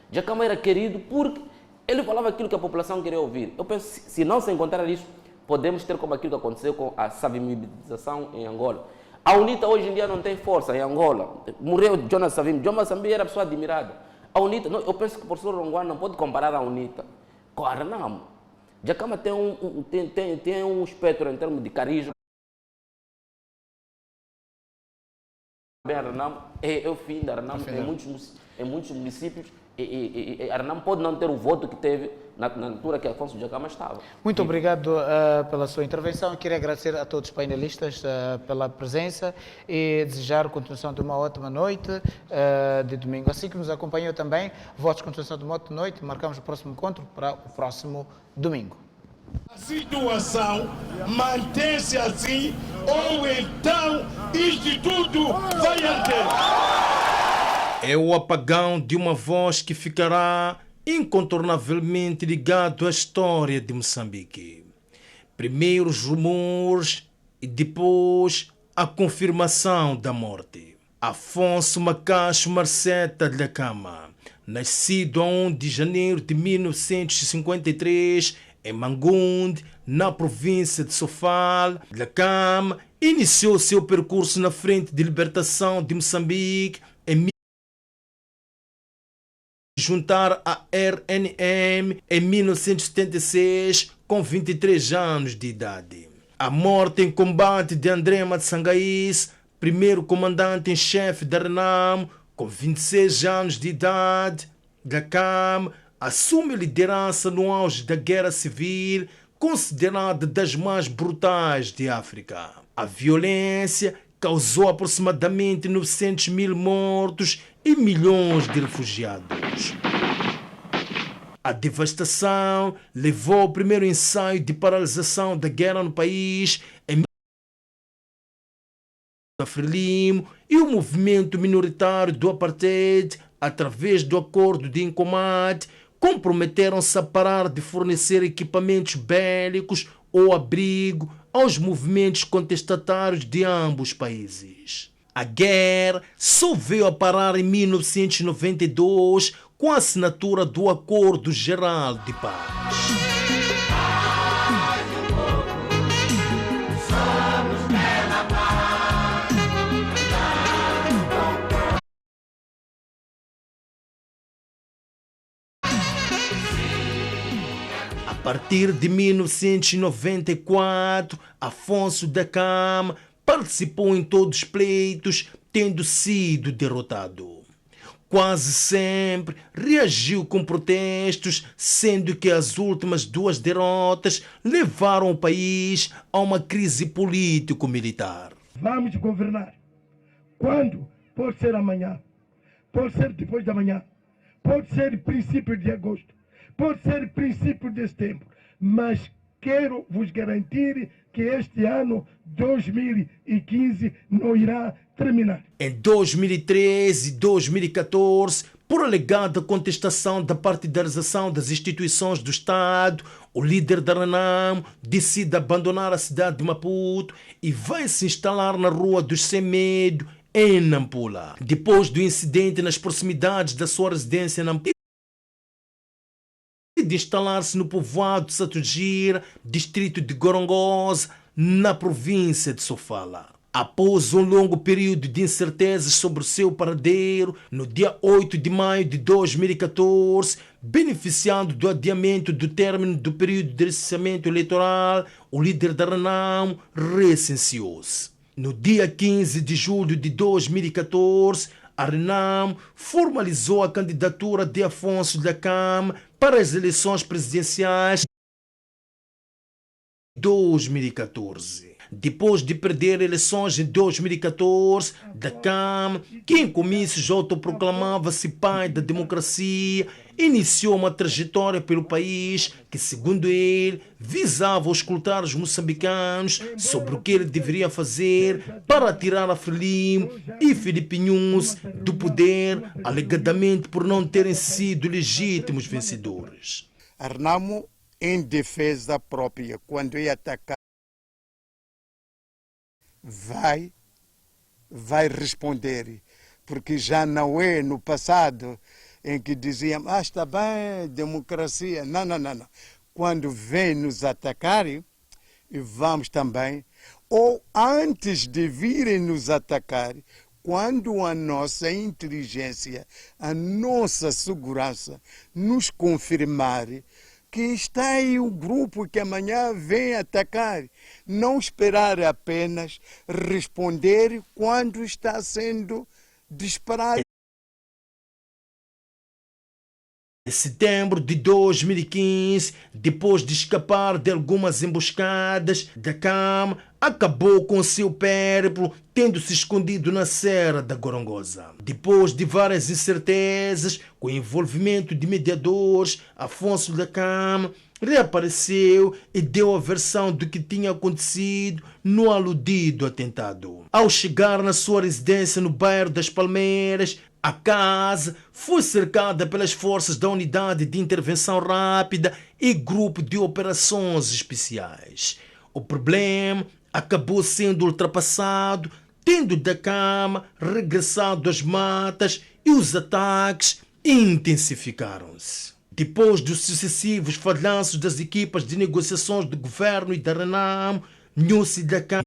Dhlakama era querido porque ele falava aquilo que a população queria ouvir. Eu penso que se não se encontrar isso, podemos ter como aquilo que aconteceu com a savimização em Angola. A UNITA hoje em dia não tem força em Angola. Morreu Jonas Savimbi. Jonas Savimbi era pessoa admirada. A UNITA, eu penso que o professor Ronguano não pode comparar a UNITA com a Renamo. Dhlakama tem um espectro em termos de carisma. A Renamo é o fim da Renamo em muitos municípios. E a Renamo pode não ter o voto que teve na altura que Afonso Dhlakama estava. Muito obrigado pela sua intervenção. Eu queria agradecer a todos os painelistas pela presença e desejar a continuação de uma ótima noite de domingo. Assim que nos acompanhou também, votos de continuação de uma ótima noite. Marcamos o próximo encontro para o próximo domingo. A situação mantém-se assim ou então isto tudo vai anter. É o apagão de uma voz que ficará incontornavelmente ligado à história de Moçambique. Primeiro os rumores e depois a confirmação da morte. Afonso Macacho Marceta Dhlakama, nascido a 1 de janeiro de 1953 em Mangundi, na província de Sofala, Dhlakama iniciou seu percurso na Frente de Libertação de Moçambique em juntar a RNM em 1976 com 23 anos de idade. A morte em combate de André Matsangaís, primeiro comandante em chefe da Renamo, com 26 anos de idade, Dhlakama assume a liderança no auge da Guerra Civil, considerada das mais brutais de África. A violência causou aproximadamente 900 mil mortos e milhões de refugiados. A devastação levou ao primeiro ensaio de paralisação da guerra no país em Frelimo e o movimento minoritário do apartheid, através do acordo de Incomat, comprometeram-se a parar de fornecer equipamentos bélicos ou abrigo aos movimentos contestatários de ambos os países. A guerra só veio a parar em 1992 com a assinatura do Acordo Geral de Paz. A partir de 1994, Afonso Dhlakama participou em todos os pleitos, tendo sido derrotado. Quase sempre reagiu com protestos, sendo que as últimas duas derrotas levaram o país a uma crise político-militar. Vamos governar. Quando? Pode ser amanhã, pode ser depois da manhã, pode ser princípio de agosto, pode ser princípio de setembro, mas quero vos garantir que este ano 2015 não irá terminar. Em 2013 e 2014, por alegada contestação da partidarização das instituições do Estado, o líder da Renamo decide abandonar a cidade de Maputo e vai se instalar na Rua dos Sem Medo, em Nampula. Depois do incidente nas proximidades da sua residência em Nampula, de instalar-se no povoado de Satugira, distrito de Gorongosa, na província de Sofala. Após um longo período de incertezas sobre o seu paradeiro, no dia 8 de maio de 2014, beneficiando do adiamento do término do período de licenciamento eleitoral, o líder da Renamo recenseou-se. No dia 15 de julho de 2014, a Renamo formalizou a candidatura de Afonso Dhlakama para as eleições presidenciais de 2014. Depois de perder eleições em 2014, Dhlakama, que em comícios autoproclamava-se pai da democracia, iniciou uma trajetória pelo país que, segundo ele, visava auscultar os moçambicanos sobre o que ele deveria fazer para tirar a Frelimo e Filipe Nunes do poder, alegadamente por não terem sido legítimos vencedores. A Renamo, em defesa própria, quando é atacar, vai responder, porque já não é no passado em que diziam, está bem, democracia. Não. Quando vem nos atacar, vamos também, ou antes de virem nos atacar, quando a nossa inteligência, a nossa segurança nos confirmar que está aí o grupo que amanhã vem atacar, não esperar apenas responder quando está sendo disparado. Em setembro de 2015, depois de escapar de algumas emboscadas, Dhlakama acabou com seu périplo, tendo se escondido na Serra da Gorongosa. Depois de várias incertezas, com o envolvimento de mediadores, Afonso Dhlakama reapareceu e deu a versão do que tinha acontecido no aludido atentado. Ao chegar na sua residência no bairro das Palmeiras, a casa foi cercada pelas forças da Unidade de Intervenção Rápida e Grupo de Operações Especiais. O problema acabou sendo ultrapassado, tendo Dhlakama regressado às matas e os ataques intensificaram-se. Depois dos sucessivos falhanços das equipas de negociações do governo e da Renamo, Nussi Dhlakama,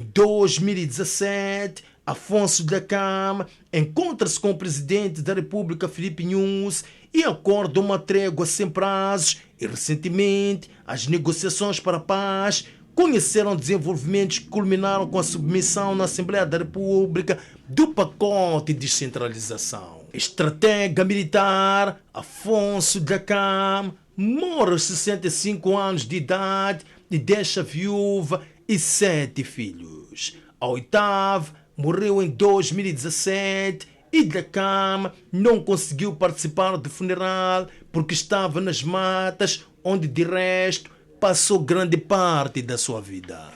em 2017, Afonso Dhlakama encontra-se com o presidente da República, Filipe Nunes, e acorda uma trégua sem prazos e, recentemente, as negociações para a paz conheceram desenvolvimentos que culminaram com a submissão na Assembleia da República do pacote de descentralização. Estratega militar Afonso Dhlakama morre aos 65 anos de idade e deixa viúva e 7 filhos. A 8ª morreu em 2017 e Dhlakama não conseguiu participar do funeral porque estava nas matas, onde de resto passou grande parte da sua vida.